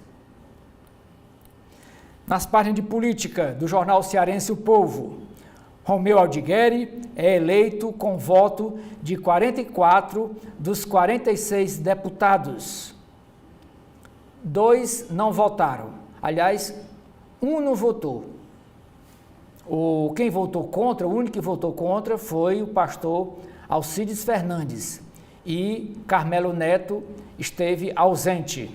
Nas páginas de política do jornal cearense O Povo, Romeu Aldigueri é eleito com voto de 44 dos 46 deputados. 2 não votaram. Aliás, 1 não votou. Quem votou contra, o único que votou contra foi o pastor Alcides Fernandes. E Carmelo Neto esteve ausente.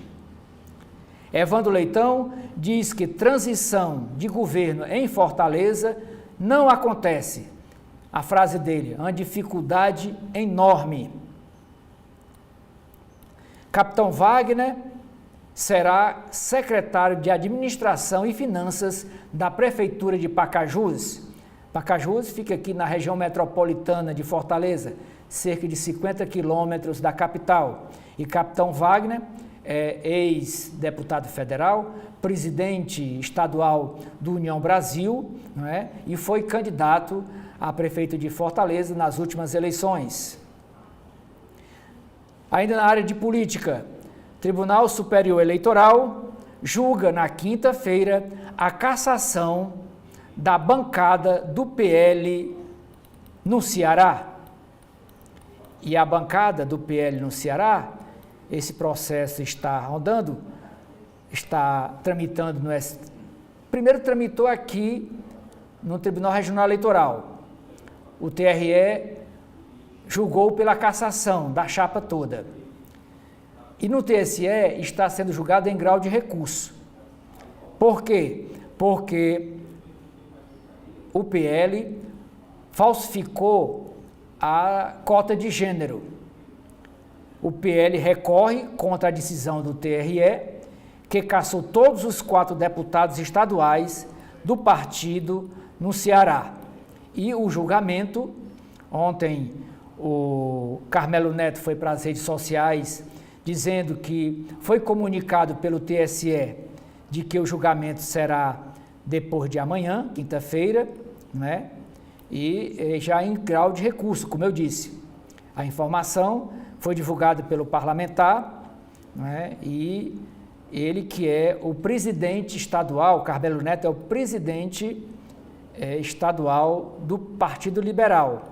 Evandro Leitão diz que transição de governo em Fortaleza não acontece. A frase dele, uma dificuldade enorme. Capitão Wagner será secretário de Administração e Finanças da Prefeitura de Pacajus. Pacajus fica aqui na região metropolitana de Fortaleza, cerca de 50 quilômetros da capital. E Capitão Wagner é ex-deputado federal, presidente estadual do União Brasil, não é? E foi candidato a prefeito de Fortaleza nas últimas eleições. Ainda na área de política, Tribunal Superior Eleitoral julga na quinta-feira a cassação da bancada do PL no Ceará. e a bancada do PL no Ceará, esse processo está rodando, está tramitando no Primeiro tramitou aqui no Tribunal Regional Eleitoral. O TRE julgou pela cassação da chapa toda. E no TSE está sendo julgado em grau de recurso. Por quê? Porque o PL falsificou a cota de gênero. O PL recorre contra a decisão do TRE, que cassou todos os 4 deputados estaduais do partido no Ceará. E o julgamento, ontem o Carmelo Neto foi para as redes sociais dizendo que foi comunicado pelo TSE de que o julgamento será depois de amanhã, quinta-feira, né? E já em grau de recurso, como eu disse. A informação foi divulgada pelo parlamentar, né? E ele que é o presidente estadual, Carmelo Neto é o presidente estadual do Partido Liberal.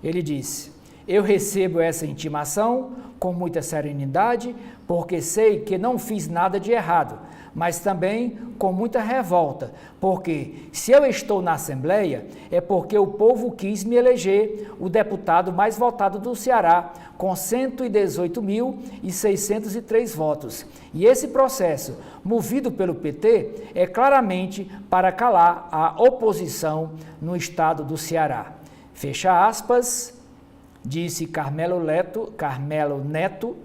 Ele disse: eu recebo essa intimação com muita serenidade, porque sei que não fiz nada de errado, mas também com muita revolta, porque se eu estou na Assembleia é porque o povo quis me eleger o deputado mais votado do Ceará, com 118.603 votos. E esse processo, movido pelo PT, é claramente para calar a oposição no estado do Ceará. Fecha aspas, disse Carmelo Neto,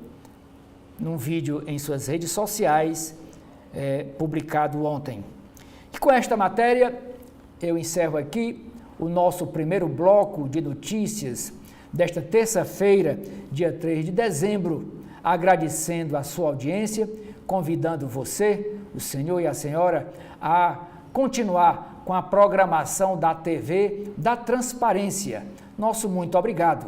num vídeo em suas redes sociais, publicado ontem. E com esta matéria, eu encerro aqui o nosso primeiro bloco de notícias desta terça-feira, dia 3 de dezembro, agradecendo a sua audiência, convidando você, o senhor e a senhora, a continuar com a programação da TV da Transparência. Nosso muito obrigado.